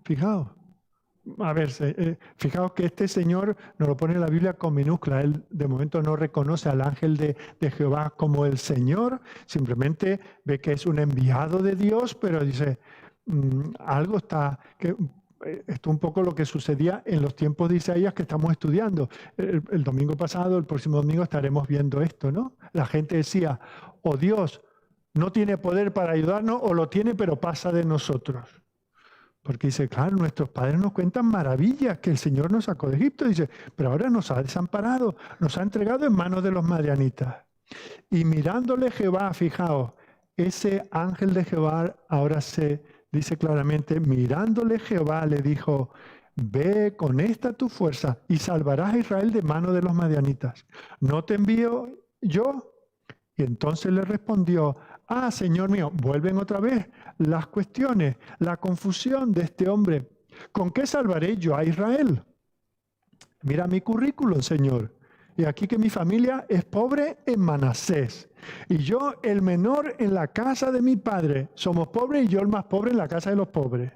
Fijaos. A ver, fijaos que este Señor nos lo pone en la Biblia con minúscula. Él de momento no reconoce al ángel de Jehová como el Señor. Simplemente ve que es un enviado de Dios, pero dice, algo está... Esto es un poco lo que sucedía en los tiempos de Isaías que estamos estudiando. El domingo pasado, el próximo domingo estaremos viendo esto, ¿no? La gente decía, o Dios no tiene poder para ayudarnos, o lo tiene pero pasa de nosotros. Porque dice, claro, nuestros padres nos cuentan maravillas que el Señor nos sacó de Egipto. Dice, pero ahora nos ha desamparado, nos ha entregado en manos de los madianitas. Y mirándole Jehová, fijaos, ese ángel de Jehová ahora se dice claramente, mirándole Jehová le dijo, ve con esta tu fuerza y salvarás a Israel de mano de los madianitas. ¿No te envío yo? Y entonces le respondió, Señor mío, vuelven otra vez las cuestiones, la confusión de este hombre. ¿Con qué salvaré yo a Israel? Mira mi currículum, Señor. Y aquí que mi familia es pobre en Manasés. Y yo el menor en la casa de mi padre. Somos pobres y yo el más pobre en la casa de los pobres.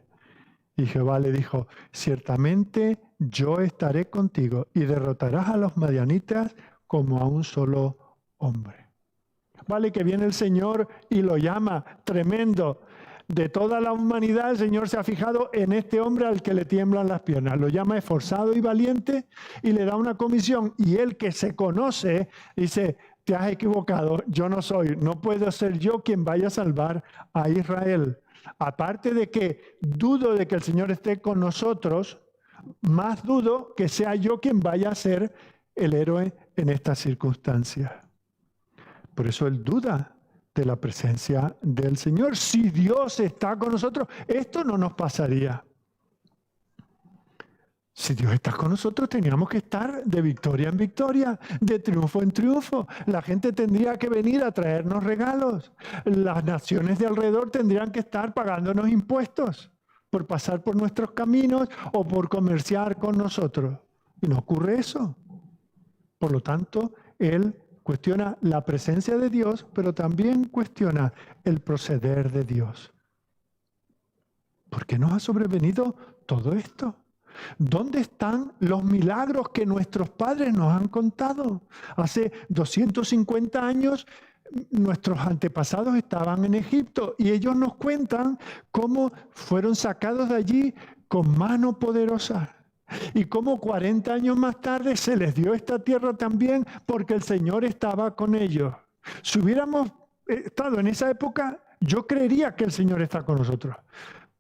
Y Jehová le dijo, ciertamente yo estaré contigo y derrotarás a los madianitas como a un solo hombre. Vale, que viene el Señor y lo llama tremendo. De toda la humanidad el Señor se ha fijado en este hombre al que le tiemblan las piernas. Lo llama esforzado y valiente y le da una comisión. Y él que se conoce dice, te has equivocado, yo no soy, no puedo ser yo quien vaya a salvar a Israel. Aparte de que dudo de que el Señor esté con nosotros, más dudo que sea yo quien vaya a ser el héroe en estas circunstancias. Por eso él duda de la presencia del Señor. Si Dios está con nosotros, esto no nos pasaría. Si Dios está con nosotros, teníamos que estar de victoria en victoria, de triunfo en triunfo. La gente tendría que venir a traernos regalos. Las naciones de alrededor tendrían que estar pagándonos impuestos por pasar por nuestros caminos o por comerciar con nosotros. Y no ocurre eso. Por lo tanto, él cuestiona la presencia de Dios, pero también cuestiona el proceder de Dios. ¿Por qué nos ha sobrevenido todo esto? ¿Dónde están los milagros que nuestros padres nos han contado? Hace 250 años nuestros antepasados estaban en Egipto y ellos nos cuentan cómo fueron sacados de allí con mano poderosa. Y cómo 40 años más tarde se les dio esta tierra también porque el Señor estaba con ellos. Si hubiéramos estado en esa época, yo creería que el Señor está con nosotros.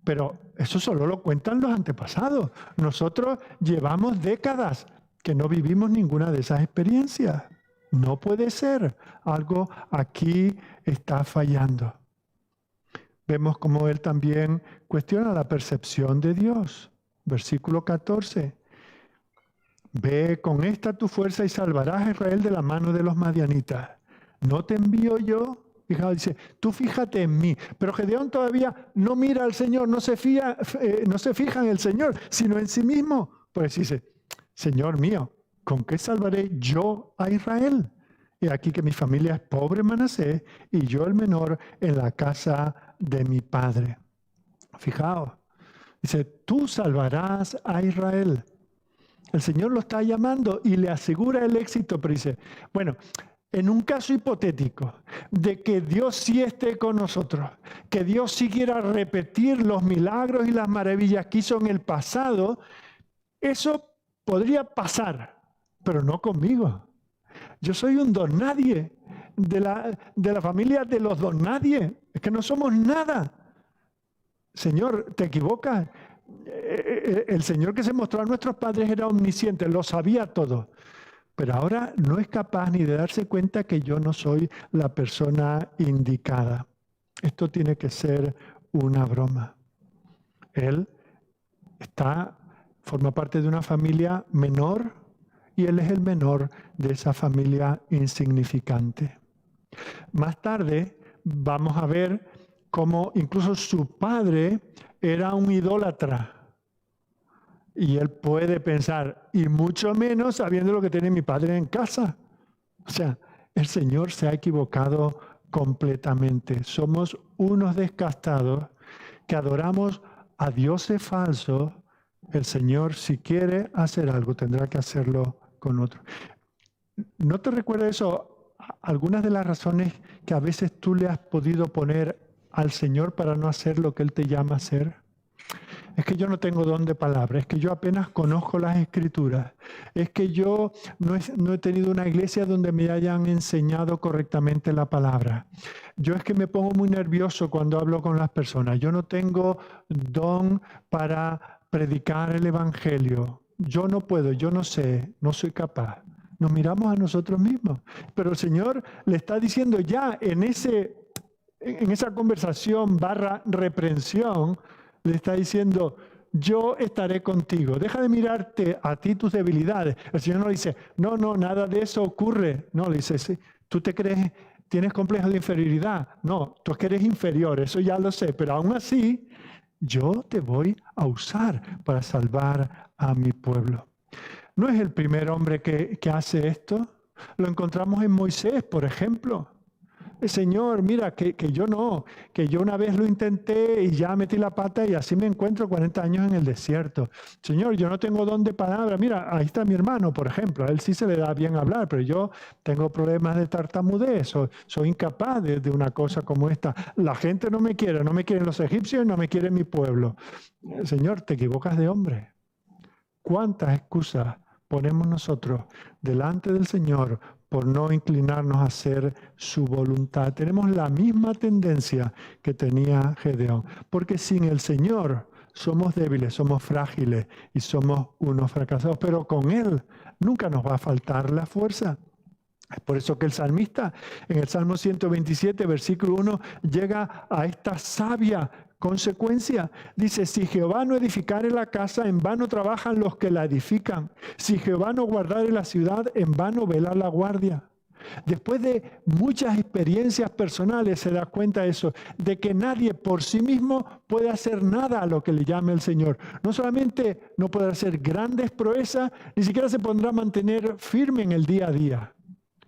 Pero eso solo lo cuentan los antepasados. Nosotros llevamos décadas que no vivimos ninguna de esas experiencias. No puede ser. Algo aquí está fallando. Vemos cómo él también cuestiona la percepción de Dios. Versículo 14. Ve con esta tu fuerza y salvarás a Israel de la mano de los madianitas. ¿No te envío yo? Fíjate, dice, tú fíjate en mí. Pero Gedeón todavía no mira al Señor, no se fija en el Señor, sino en sí mismo. Pues dice, Señor mío, ¿con qué salvaré yo a Israel? Y aquí que mi familia es pobre en Manasés y yo el menor en la casa de mi padre. Fijaos. Dice, tú salvarás a Israel. El Señor lo está llamando y le asegura el éxito, pero dice, bueno, en un caso hipotético de que Dios sí esté con nosotros, que Dios sí quiera repetir los milagros y las maravillas que hizo en el pasado, eso podría pasar, pero no conmigo. Yo soy un don nadie, de la familia de los don nadie, es que no somos nada. Señor, te equivocas. El Señor que se mostró a nuestros padres era omnisciente, lo sabía todo. Pero ahora no es capaz ni de darse cuenta que yo no soy la persona indicada. Esto tiene que ser una broma. Él forma parte de una familia menor y él es el menor de esa familia insignificante. Más tarde vamos a ver cómo incluso su padre era un idólatra. Y él puede pensar, y mucho menos sabiendo lo que tiene mi padre en casa. O sea, el Señor se ha equivocado completamente. Somos unos descastados que adoramos a dioses falsos. El Señor, si quiere hacer algo, tendrá que hacerlo con otro. ¿No te recuerda eso? Algunas de las razones que a veces tú le has podido poner al Señor para no hacer lo que Él te llama a hacer. Es que yo no tengo don de palabra, es que yo apenas conozco las Escrituras, es que yo no he tenido una iglesia donde me hayan enseñado correctamente la palabra. Yo es que me pongo muy nervioso cuando hablo con las personas, yo no tengo don para predicar el Evangelio, yo no puedo, yo no sé, no soy capaz. Nos miramos a nosotros mismos, pero el Señor le está diciendo ya en esa conversación / reprensión, le está diciendo, yo estaré contigo. Deja de mirarte a ti tus debilidades. El Señor no dice, no, nada de eso ocurre. No, le dice, sí, tú te crees, tienes complejo de inferioridad. No, tú es que eres inferior, eso ya lo sé, pero aún así yo te voy a usar para salvar a mi pueblo. No es el primer hombre que hace esto. Lo encontramos en Moisés, por ejemplo. Señor, mira, que yo una vez lo intenté y ya metí la pata y así me encuentro 40 años en el desierto. Señor, yo no tengo don de palabra. Mira, ahí está mi hermano, por ejemplo. A él sí se le da bien hablar, pero yo tengo problemas de tartamudez. Soy incapaz de una cosa como esta. La gente no me quieren los egipcios, no me quiere mi pueblo. Señor, te equivocas de hombre. ¿Cuántas excusas ponemos nosotros delante del Señor por no inclinarnos a hacer su voluntad? Tenemos la misma tendencia que tenía Gedeón, porque sin el Señor somos débiles, somos frágiles y somos unos fracasados, pero con Él nunca nos va a faltar la fuerza. Es por eso que el salmista en el Salmo 127, versículo 1, llega a esta sabia consecuencia. Dice, si Jehová no edificare la casa, en vano trabajan los que la edifican. Si Jehová no guardare la ciudad, en vano vela la guardia. Después de muchas experiencias personales se da cuenta de eso, de que nadie por sí mismo puede hacer nada a lo que le llame el Señor. No solamente no puede hacer grandes proezas, ni siquiera se pondrá a mantener firme en el día a día.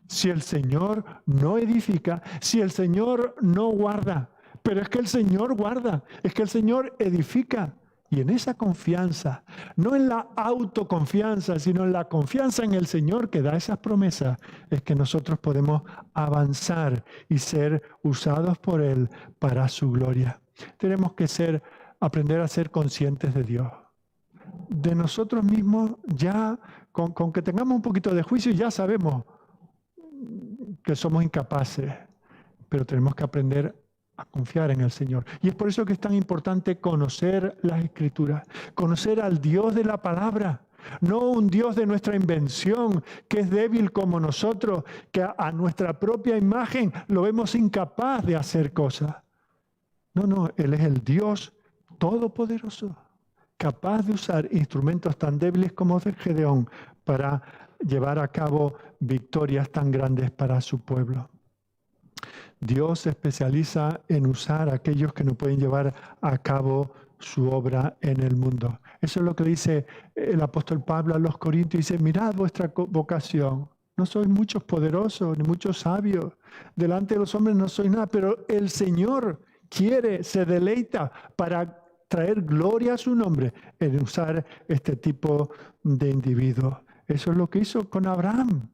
Si el Señor no edifica, si el Señor no guarda, pero es que el Señor guarda, es que el Señor edifica. Y en esa confianza, no en la autoconfianza, sino en la confianza en el Señor que da esas promesas, es que nosotros podemos avanzar y ser usados por Él para su gloria. Tenemos que aprender a ser conscientes de Dios. De nosotros mismos ya, con que tengamos un poquito de juicio, ya sabemos que somos incapaces, pero tenemos que aprender a confiar en el Señor. Y es por eso que es tan importante conocer las Escrituras, conocer al Dios de la palabra, no un Dios de nuestra invención, que es débil como nosotros, que a nuestra propia imagen lo vemos incapaz de hacer cosas. No, Él es el Dios todopoderoso, capaz de usar instrumentos tan débiles como Gedeón para llevar a cabo victorias tan grandes para su pueblo. Dios se especializa en usar a aquellos que no pueden llevar a cabo su obra en el mundo. Eso es lo que dice el apóstol Pablo a los Corintios. Dice, mirad vuestra vocación. No sois muchos poderosos, ni muchos sabios. Delante de los hombres no sois nada, pero el Señor quiere, se deleita para traer gloria a su nombre en usar este tipo de individuos. Eso es lo que hizo con Abraham.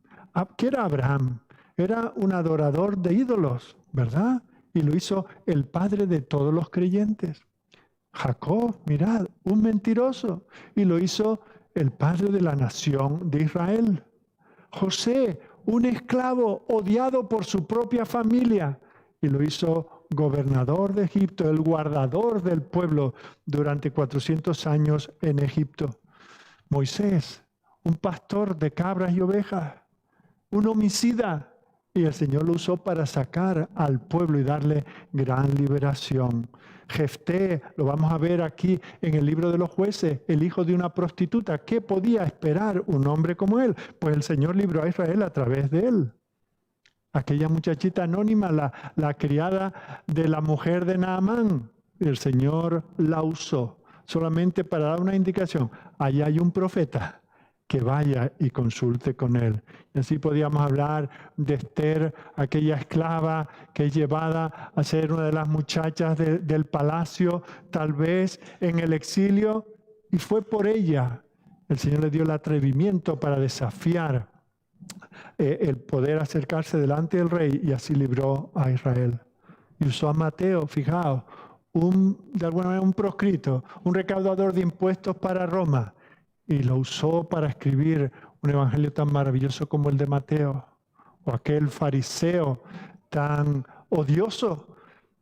¿Qué era Abraham? Era un adorador de ídolos, ¿verdad? Y lo hizo el padre de todos los creyentes. Jacob, mirad, un mentiroso. Y lo hizo el padre de la nación de Israel. José, un esclavo odiado por su propia familia. Y lo hizo gobernador de Egipto, el guardador del pueblo durante 400 años en Egipto. Moisés, un pastor de cabras y ovejas, un homicida, y el Señor lo usó para sacar al pueblo y darle gran liberación. Jefté, lo vamos a ver aquí en el libro de los jueces, el hijo de una prostituta. ¿Qué podía esperar un hombre como él? Pues el Señor libró a Israel a través de él. Aquella muchachita anónima, la criada de la mujer de Naamán, el Señor la usó solamente para dar una indicación. Allá hay un profeta, que vaya y consulte con él. Y así podíamos hablar de Esther, aquella esclava que es llevada a ser una de las muchachas del palacio, tal vez en el exilio, y fue por ella. El Señor le dio el atrevimiento para desafiar el poder acercarse delante del rey, y así libró a Israel. Y usó a Mateo, fijaos, de alguna manera un proscrito, un recaudador de impuestos para Roma, y lo usó para escribir un evangelio tan maravilloso como el de Mateo, o aquel fariseo tan odioso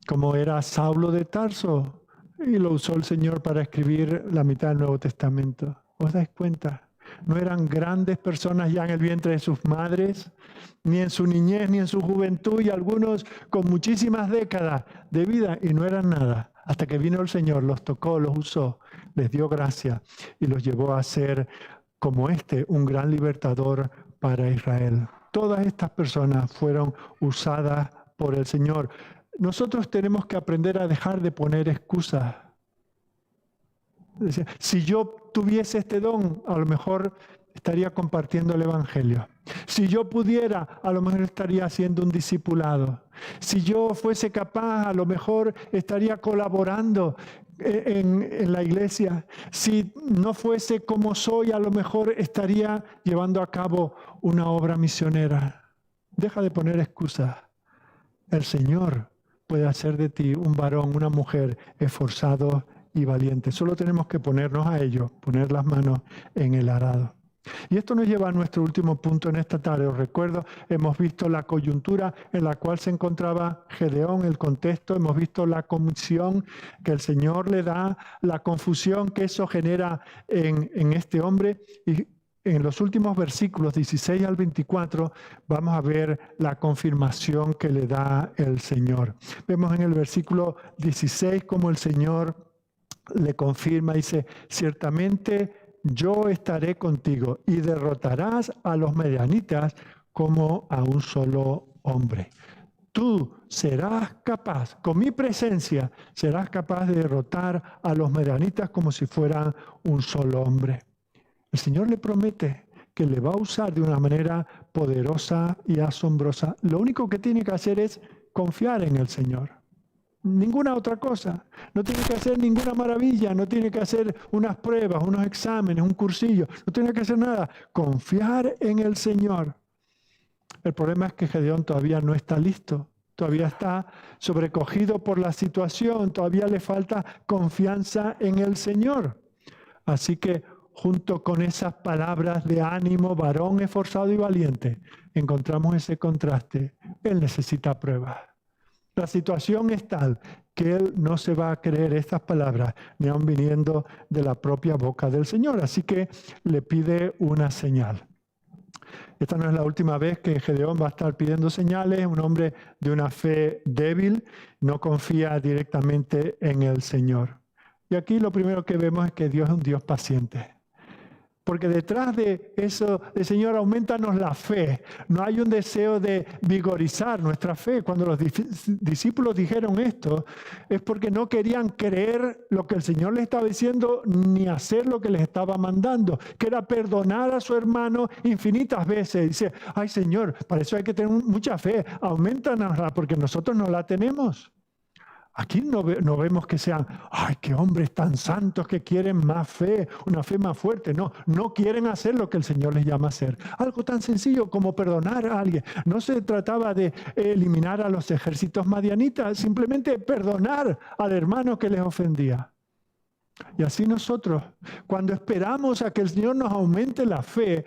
como era Saulo de Tarso, y lo usó el Señor para escribir la mitad del Nuevo Testamento. ¿Os dais cuenta? No eran grandes personas ya en el vientre de sus madres, ni en su niñez, ni en su juventud, y algunos con muchísimas décadas de vida, y no eran nada. Hasta que vino el Señor, los tocó, los usó les dio gracia y los llevó a ser como un gran libertador para Israel. Todas estas personas fueron usadas por el Señor. Nosotros tenemos que aprender a dejar de poner excusas. Si yo tuviese este don, a lo mejor estaría compartiendo el Evangelio. Si yo pudiera, a lo mejor estaría haciendo un discipulado. Si yo fuese capaz, a lo mejor estaría colaborando en la iglesia. Si no fuese como soy, a lo mejor estaría llevando a cabo una obra misionera. Deja de poner excusas. El Señor puede hacer de ti un varón, una mujer esforzado y valiente. Solo tenemos que ponernos a ello, poner las manos en el arado. Y esto nos lleva a nuestro último punto en esta tarde. Os recuerdo, hemos visto la coyuntura en la cual se encontraba Gedeón, el contexto, hemos visto la comisión que el Señor le da, la confusión que eso genera en este hombre. Y en los últimos versículos 16 al 24 vamos a ver la confirmación que le da el Señor. Vemos en el versículo 16 cómo el Señor le confirma, dice, ciertamente yo estaré contigo y derrotarás a los medianitas como a un solo hombre. Tú serás capaz, con mi presencia, serás capaz de derrotar a los medianitas como si fueran un solo hombre. El Señor le promete que le va a usar de una manera poderosa y asombrosa. Lo único que tiene que hacer es confiar en el Señor. Ninguna otra cosa. No tiene que hacer ninguna maravilla, no tiene que hacer unas pruebas, unos exámenes, un cursillo. No tiene que hacer nada. Confiar en el Señor. El problema es que Gedeón todavía no está listo. Todavía está sobrecogido por la situación. Todavía le falta confianza en el Señor. Así que junto con esas palabras de ánimo, varón esforzado y valiente, encontramos ese contraste. Él necesita pruebas. La situación es tal que él no se va a creer estas palabras, ni aun viniendo de la propia boca del Señor. Así que le pide una señal. Esta no es la última vez que Gedeón va a estar pidiendo señales. Un hombre de una fe débil, no confía directamente en el Señor. Y aquí lo primero que vemos es que Dios es un Dios paciente. Porque detrás de eso, el Señor, aumentanos la fe. No hay un deseo de vigorizar nuestra fe. Cuando los discípulos dijeron esto, es porque no querían creer lo que el Señor les estaba diciendo, ni hacer lo que les estaba mandando, que era perdonar a su hermano infinitas veces. Dice, ay Señor, para eso hay que tener mucha fe. Aumentanosla porque nosotros no la tenemos. Aquí no vemos que sean, ay, qué hombres tan santos que quieren más fe, una fe más fuerte. No, no quieren hacer lo que el Señor les llama a hacer. Algo tan sencillo como perdonar a alguien. No se trataba de eliminar a los ejércitos madianitas, simplemente perdonar al hermano que les ofendía. Y así nosotros, cuando esperamos a que el Señor nos aumente la fe,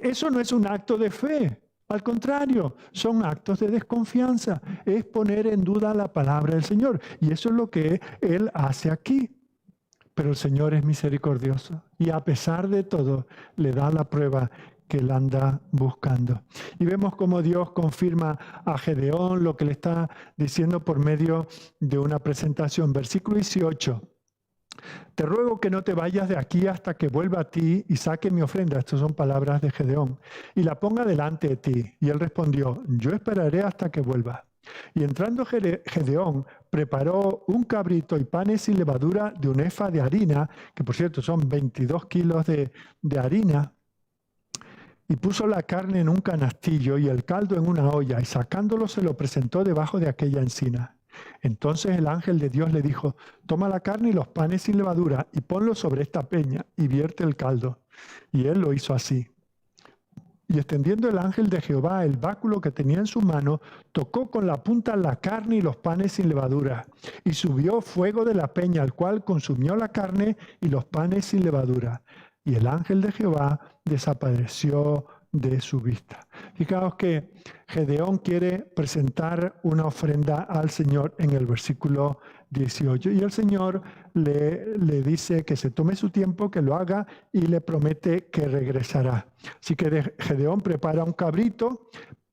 eso no es un acto de fe. Al contrario, son actos de desconfianza. Es poner en duda la palabra del Señor. Y eso es lo que Él hace aquí. Pero el Señor es misericordioso. Y a pesar de todo, le da la prueba que Él anda buscando. Y vemos cómo Dios confirma a Gedeón lo que le está diciendo por medio de una presentación. Versículo 18. Te ruego que no te vayas de aquí hasta que vuelva a ti y saque mi ofrenda. Estas son palabras de Gedeón. Y la ponga delante de ti. Y él respondió, yo esperaré hasta que vuelva. Y entrando Gedeón, preparó un cabrito y panes sin levadura de un efa de harina, que por cierto son 22 kilos de harina, y puso la carne en un canastillo y el caldo en una olla, y sacándolo se lo presentó debajo de aquella encina. Entonces el ángel de Dios le dijo, toma la carne y los panes sin levadura y ponlo sobre esta peña y vierte el caldo. Y él lo hizo así. Y extendiendo el ángel de Jehová el báculo que tenía en su mano, tocó con la punta la carne y los panes sin levadura. Y subió fuego de la peña, el cual consumió la carne y los panes sin levadura. Y el ángel de Jehová desapareció de su vista. Fijaos que Gedeón quiere presentar una ofrenda al Señor en el versículo 18 y el Señor le dice que se tome su tiempo, que lo haga y le promete que regresará. Así que Gedeón prepara un cabrito,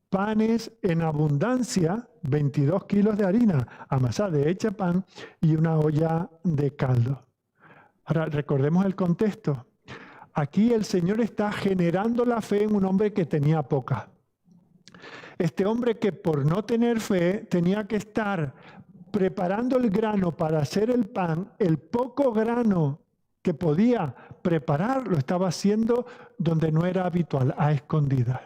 panes en abundancia, 22 kilos de harina amasada hecha pan y una olla de caldo. Ahora, recordemos el contexto. Aquí el Señor está generando la fe en un hombre que tenía poca. Este hombre que por no tener fe tenía que estar preparando el grano para hacer el pan, el poco grano que podía preparar lo estaba haciendo donde no era habitual, a escondidas.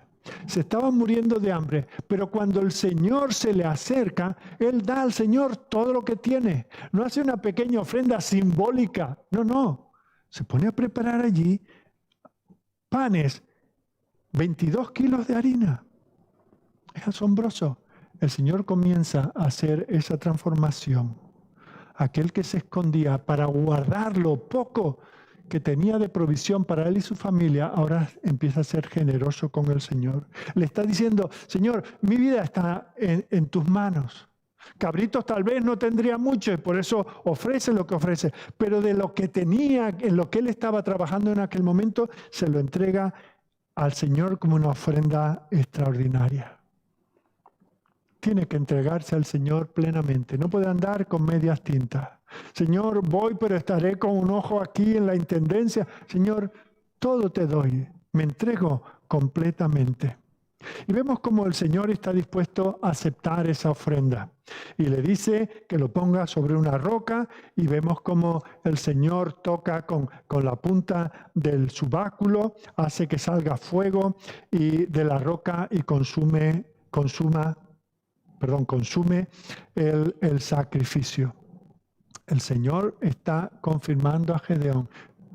Se estaba muriendo de hambre, pero cuando el Señor se le acerca, Él da al Señor todo lo que tiene. No hace una pequeña ofrenda simbólica, no. Se pone a preparar allí panes, 22 kilos de harina. Es asombroso. El Señor comienza a hacer esa transformación. Aquel que se escondía para guardar lo poco que tenía de provisión para él y su familia, ahora empieza a ser generoso con el Señor. Le está diciendo, Señor, mi vida está en tus manos. Cabritos tal vez no tendría mucho y por eso ofrece lo que ofrece, pero de lo que tenía, en lo que él estaba trabajando en aquel momento, se lo entrega al Señor como una ofrenda extraordinaria. Tiene que entregarse al Señor plenamente. No puede andar con medias tintas. Señor, voy, pero estaré con un ojo aquí en la intendencia. Señor, todo te doy. Me entrego completamente. Y vemos cómo el Señor está dispuesto a aceptar esa ofrenda. Y le dice que lo ponga sobre una roca y vemos cómo el Señor toca con la punta del subáculo, hace que salga fuego y de la roca y consume el sacrificio. El Señor está confirmando a Gedeón,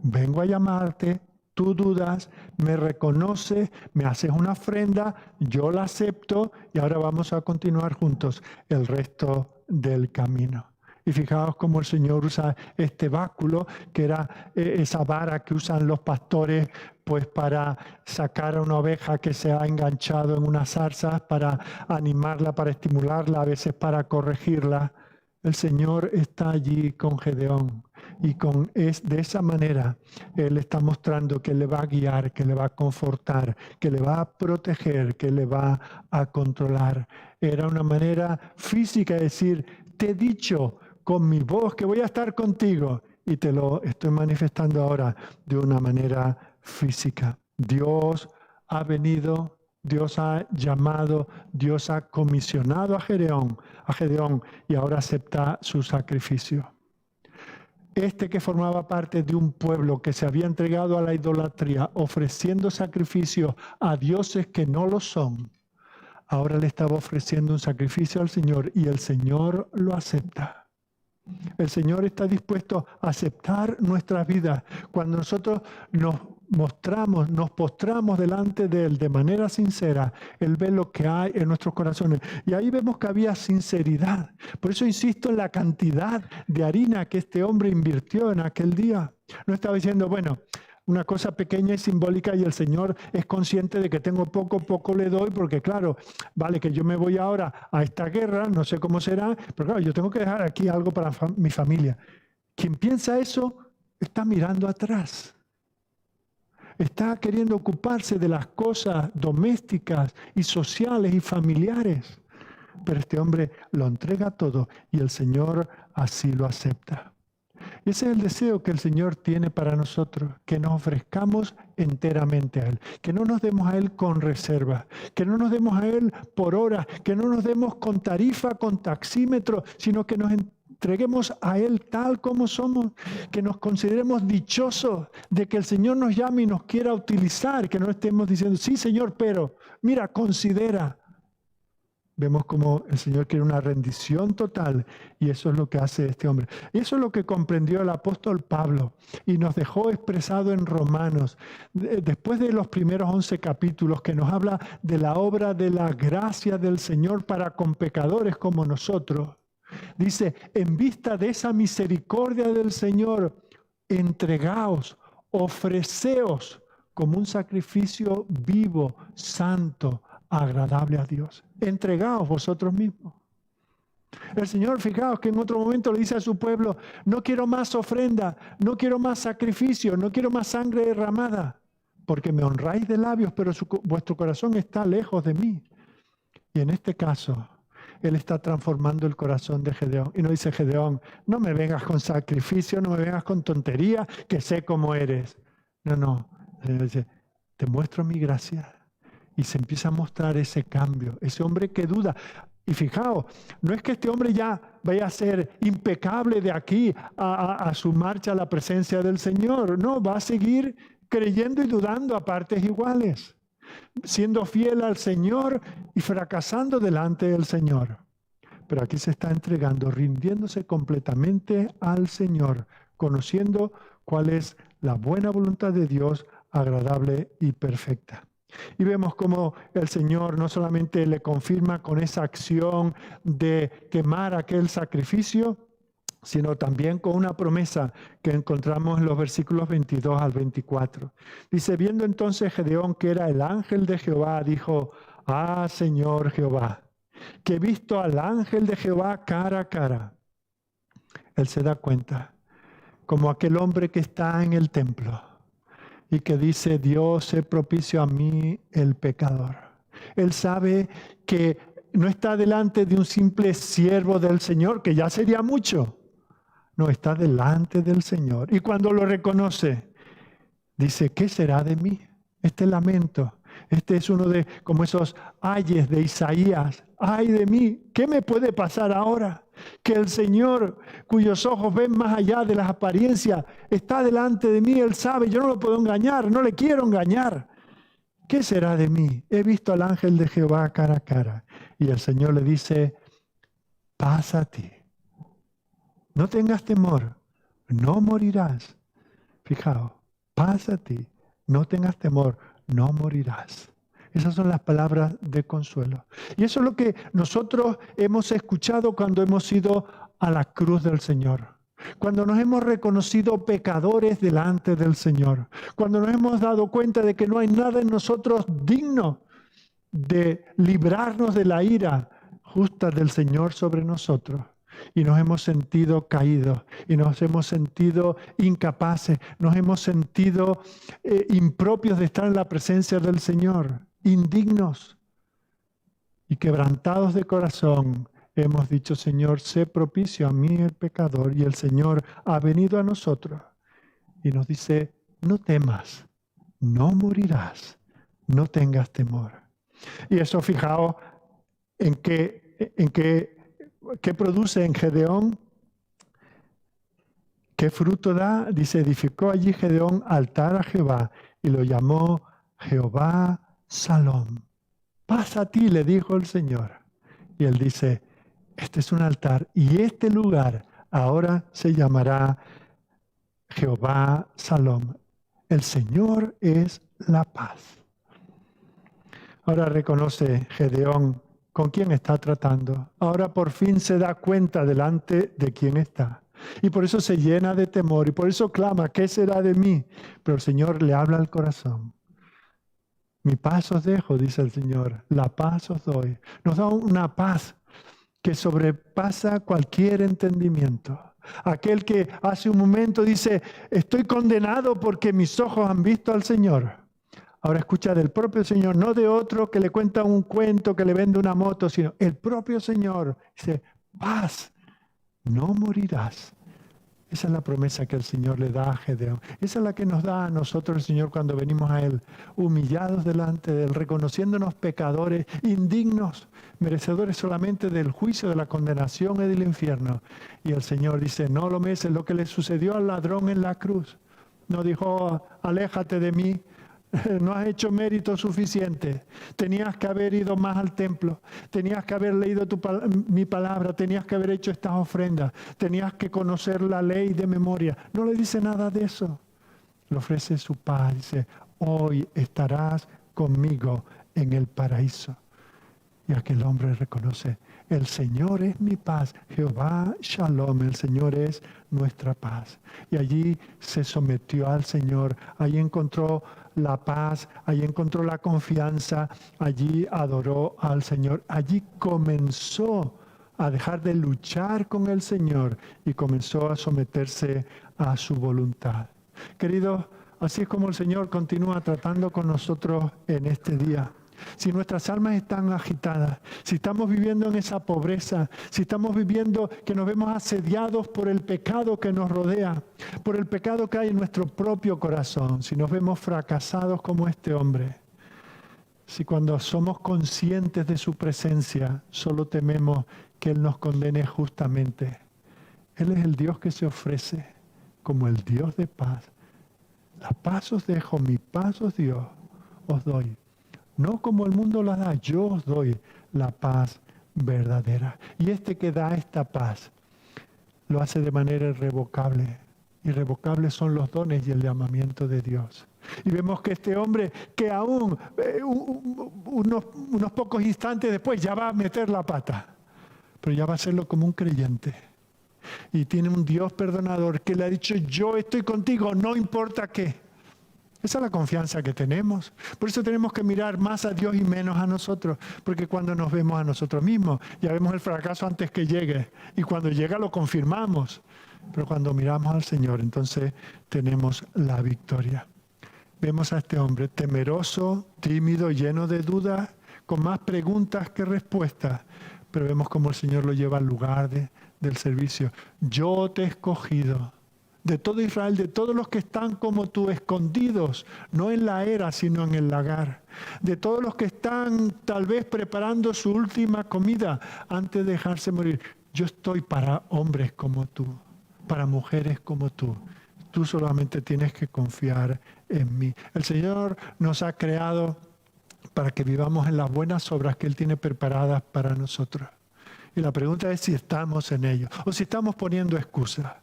vengo a llamarte, tú dudas, me reconoces, me haces una ofrenda, yo la acepto y ahora vamos a continuar juntos el resto del camino. Y fijaos cómo el Señor usa este báculo, que era esa vara que usan los pastores pues para sacar a una oveja que se ha enganchado en unas zarzas, para animarla, para estimularla, a veces para corregirla. El Señor está allí con Gedeón y de esa manera Él está mostrando que le va a guiar, que le va a confortar, que le va a proteger, que le va a controlar. Era una manera física de decir, te he dicho con mi voz que voy a estar contigo y te lo estoy manifestando ahora de una manera física. Dios ha venido, Dios ha llamado, Dios ha comisionado a Gedeón y ahora acepta su sacrificio. Este que formaba parte de un pueblo que se había entregado a la idolatría, ofreciendo sacrificios a dioses que no lo son, ahora le estaba ofreciendo un sacrificio al Señor y el Señor lo acepta. El Señor está dispuesto a aceptar nuestras vidas. Cuando nosotros nos postramos delante de Él de manera sincera, Él ve lo que hay en nuestros corazones. Y ahí vemos que había sinceridad. Por eso insisto en la cantidad de harina que este hombre invirtió en aquel día. No estaba diciendo, bueno, una cosa pequeña y simbólica y el Señor es consciente de que tengo poco le doy porque claro, vale que yo me voy ahora a esta guerra, no sé cómo será, pero claro, yo tengo que dejar aquí algo para mi familia. Quien piensa eso está mirando atrás. Está queriendo ocuparse de las cosas domésticas y sociales y familiares. Pero este hombre lo entrega todo y el Señor así lo acepta. Y ese es el deseo que el Señor tiene para nosotros, que nos ofrezcamos enteramente a Él, que no nos demos a Él con reserva, que no nos demos a Él por horas, que no nos demos con tarifa, con taxímetro, sino que nos entreguemos a Él tal como somos, que nos consideremos dichosos de que el Señor nos llame y nos quiera utilizar, que no estemos diciendo, sí Señor, pero mira, considera. Vemos como el Señor quiere una rendición total y eso es lo que hace este hombre. Y eso es lo que comprendió el apóstol Pablo y nos dejó expresado en Romanos, después de los primeros 11 capítulos que nos habla de la obra de la gracia del Señor para con pecadores como nosotros. Dice, en vista de esa misericordia del Señor, entregaos, ofreceos como un sacrificio vivo, santo, agradable a Dios. Entregaos vosotros mismos. El Señor, fijaos que en otro momento le dice a su pueblo, no quiero más ofrenda, no quiero más sacrificio, no quiero más sangre derramada, porque me honráis de labios, pero vuestro corazón está lejos de mí. Y en este caso, Él está transformando el corazón de Gedeón. Y no dice Gedeón, no me vengas con sacrificio, no me vengas con tontería, que sé cómo eres. No. El Señor dice, te muestro mi gracia. Y se empieza a mostrar ese cambio, ese hombre que duda. Y fijaos, no es que este hombre ya vaya a ser impecable de aquí a su marcha a la presencia del Señor. No, va a seguir creyendo y dudando a partes iguales, siendo fiel al Señor y fracasando delante del Señor. Pero aquí se está entregando, rindiéndose completamente al Señor, conociendo cuál es la buena voluntad de Dios, agradable y perfecta. Y vemos cómo el Señor no solamente le confirma con esa acción de quemar aquel sacrificio, sino también con una promesa que encontramos en los versículos 22 al 24. Dice, viendo entonces Gedeón que era el ángel de Jehová, dijo, ah, Señor Jehová, que he visto al ángel de Jehová cara a cara. Él se da cuenta, como aquel hombre que está en el templo y que dice, Dios, sé propicio a mí el pecador. Él sabe que no está delante de un simple siervo del Señor, que ya sería mucho. No, está delante del Señor. Y cuando lo reconoce, dice, ¿qué será de mí? Este lamento. Este es uno de como esos ayes de Isaías. ¡Ay de mí! ¿Qué me puede pasar ahora? Que el Señor, cuyos ojos ven más allá de las apariencias, está delante de mí. Él sabe, yo no lo puedo engañar, no le quiero engañar. ¿Qué será de mí? He visto al ángel de Jehová cara a cara. Y el Señor le dice, pasa a ti. No tengas temor, no morirás. Fijaos, pasa a ti, no tengas temor, no morirás. Esas son las palabras de consuelo. Y eso es lo que nosotros hemos escuchado cuando hemos ido a la cruz del Señor. Cuando nos hemos reconocido pecadores delante del Señor. Cuando nos hemos dado cuenta de que no hay nada en nosotros digno de librarnos de la ira justa del Señor sobre nosotros. Y nos hemos sentido caídos, y nos hemos sentido incapaces, nos hemos sentido impropios de estar en la presencia del Señor, indignos y quebrantados de corazón. Hemos dicho, Señor, sé propicio a mí el pecador, y el Señor ha venido a nosotros y nos dice, no temas, no morirás, no tengas temor. Y eso, fijaos, ¿qué produce en Gedeón? ¿Qué fruto da? Dice, edificó allí Gedeón altar a Jehová y lo llamó Jehová Salom. Pasa a ti, le dijo el Señor. Y él dice, este es un altar y este lugar ahora se llamará Jehová Salom. El Señor es la paz. Ahora reconoce Gedeón con quién está tratando. Ahora por fin se da cuenta delante de quién está. Y por eso se llena de temor y por eso clama, ¿qué será de mí? Pero el Señor le habla al corazón. Mi paz os dejo, dice el Señor, la paz os doy. Nos da una paz que sobrepasa cualquier entendimiento. Aquel que hace un momento dice, estoy condenado porque mis ojos han visto al Señor. Ahora escucha del propio Señor, no de otro que le cuenta un cuento, que le vende una moto, sino el propio Señor. Dice, paz, no morirás. Esa es la promesa que el Señor le da a Gedeón. Esa es la que nos da a nosotros el Señor cuando venimos a Él, humillados delante de Él, reconociéndonos pecadores, indignos, merecedores solamente del juicio, de la condenación y del infierno. Y el Señor dice, no lo meses, lo que le sucedió al ladrón en la cruz. No dijo, aléjate de mí. No has hecho mérito suficiente. Tenías que haber ido más al templo. Tenías que haber leído mi palabra. Tenías que haber hecho estas ofrendas. Tenías que conocer la ley de memoria. No le dice nada de eso. Le ofrece su paz. Dice, hoy estarás conmigo en el paraíso. Y aquel hombre reconoce, el Señor es mi paz. Jehová Shalom, el Señor es nuestra paz. Y allí se sometió al Señor. Allí encontró la paz, allí encontró la confianza, allí adoró al Señor. Allí comenzó a dejar de luchar con el Señor y comenzó a someterse a su voluntad. Queridos, así es como el Señor continúa tratando con nosotros en este día. Si nuestras almas están agitadas, si estamos viviendo en esa pobreza, si estamos viviendo que nos vemos asediados por el pecado que nos rodea, por el pecado que hay en nuestro propio corazón, si nos vemos fracasados como este hombre, si cuando somos conscientes de su presencia solo tememos que Él nos condene justamente, Él es el Dios que se ofrece como el Dios de paz. La paz os dejo, mi paz os doy. No como el mundo la da, yo os doy la paz verdadera. Y este que da esta paz lo hace de manera irrevocable. Irrevocables son los dones y el llamamiento de Dios. Y vemos que este hombre que aún unos pocos instantes después ya va a meter la pata, pero ya va a hacerlo como un creyente. Y tiene un Dios perdonador que le ha dicho, yo estoy contigo, no importa qué. Esa es la confianza que tenemos. Por eso tenemos que mirar más a Dios y menos a nosotros. Porque cuando nos vemos a nosotros mismos, ya vemos el fracaso antes que llegue. Y cuando llega lo confirmamos. Pero cuando miramos al Señor, entonces tenemos la victoria. Vemos a este hombre temeroso, tímido, lleno de dudas, con más preguntas que respuestas. Pero vemos cómo el Señor lo lleva al lugar del servicio. Yo te he escogido. De todo Israel, de todos los que están como tú, escondidos, no en la era, sino en el lagar. De todos los que están tal vez preparando su última comida antes de dejarse morir. Yo estoy para hombres como tú, para mujeres como tú. Tú solamente tienes que confiar en mí. El Señor nos ha creado para que vivamos en las buenas obras que Él tiene preparadas para nosotros. Y la pregunta es si estamos en ello o si estamos poniendo excusas.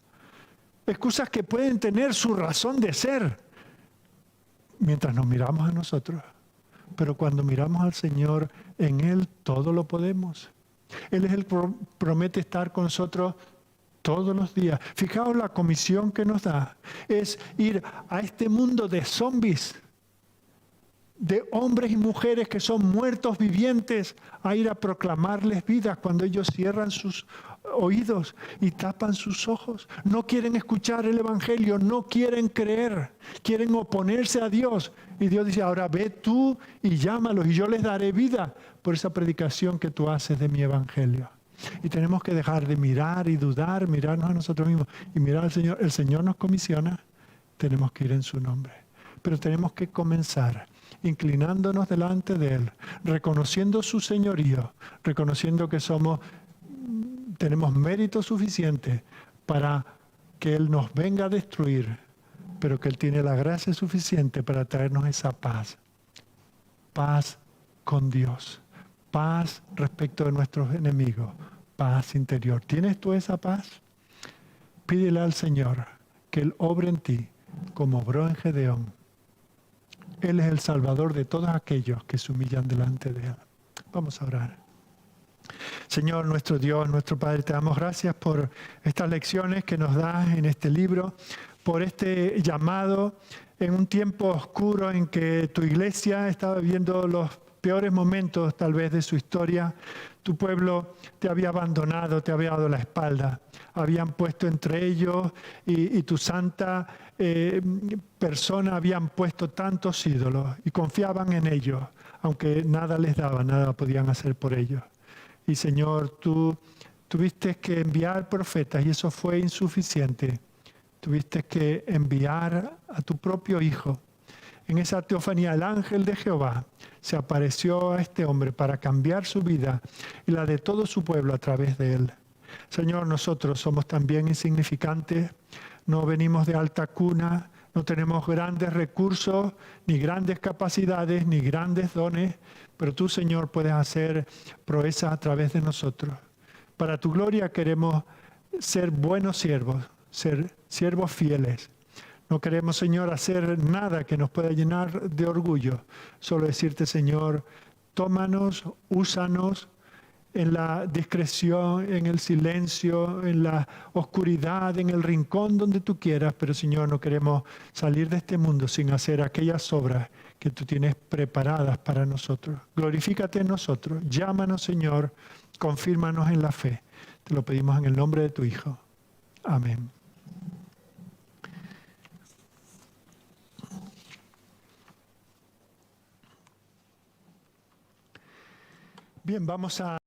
Excusas que pueden tener su razón de ser mientras nos miramos a nosotros. Pero cuando miramos al Señor, en Él todo lo podemos. Él es el que promete estar con nosotros todos los días. Fijaos la comisión que nos da. Es ir a este mundo de zombies, de hombres y mujeres que son muertos vivientes, a ir a proclamarles vida cuando ellos cierran sus oídos y tapan sus ojos. No quieren escuchar el Evangelio, no quieren creer, quieren oponerse a Dios. Y Dios dice, ahora ve tú y llámalos y yo les daré vida por esa predicación que tú haces de mi Evangelio. Y tenemos que dejar de mirar y dudar, mirarnos a nosotros mismos y mirar al Señor. El Señor nos comisiona, tenemos que ir en su nombre. Pero tenemos que comenzar inclinándonos delante de Él, reconociendo su señorío, reconociendo que tenemos mérito suficiente para que Él nos venga a destruir, pero que Él tiene la gracia suficiente para traernos esa paz. Paz con Dios, paz respecto de nuestros enemigos, paz interior. ¿Tienes tú esa paz? Pídele al Señor que Él obre en ti como obró en Gedeón. Él es el Salvador de todos aquellos que se humillan delante de Él. Vamos a orar. Señor, nuestro Dios, nuestro Padre, te damos gracias por estas lecciones que nos das en este libro, por este llamado en un tiempo oscuro en que tu iglesia estaba viviendo los peores momentos tal vez de su historia. Tu pueblo te había abandonado, te había dado la espalda. Habían puesto entre ellos y tu santa persona habían puesto tantos ídolos y confiaban en ellos, aunque nada les daba, nada podían hacer por ellos. Y Señor, tú tuviste que enviar profetas y eso fue insuficiente. Tuviste que enviar a tu propio Hijo. En esa teofanía, el ángel de Jehová se apareció a este hombre para cambiar su vida y la de todo su pueblo a través de él. Señor, nosotros somos también insignificantes, no venimos de alta cuna, no tenemos grandes recursos, ni grandes capacidades, ni grandes dones, pero tú, Señor, puedes hacer proezas a través de nosotros. Para tu gloria queremos ser buenos siervos, ser siervos fieles. No queremos, Señor, hacer nada que nos pueda llenar de orgullo. Solo decirte, Señor, tómanos, úsanos en la discreción, en el silencio, en la oscuridad, en el rincón donde tú quieras. Pero, Señor, no queremos salir de este mundo sin hacer aquellas obras que tú tienes preparadas para nosotros. Glorifícate en nosotros. Llámanos, Señor. Confírmanos en la fe. Te lo pedimos en el nombre de tu Hijo. Amén. Bien, vamos a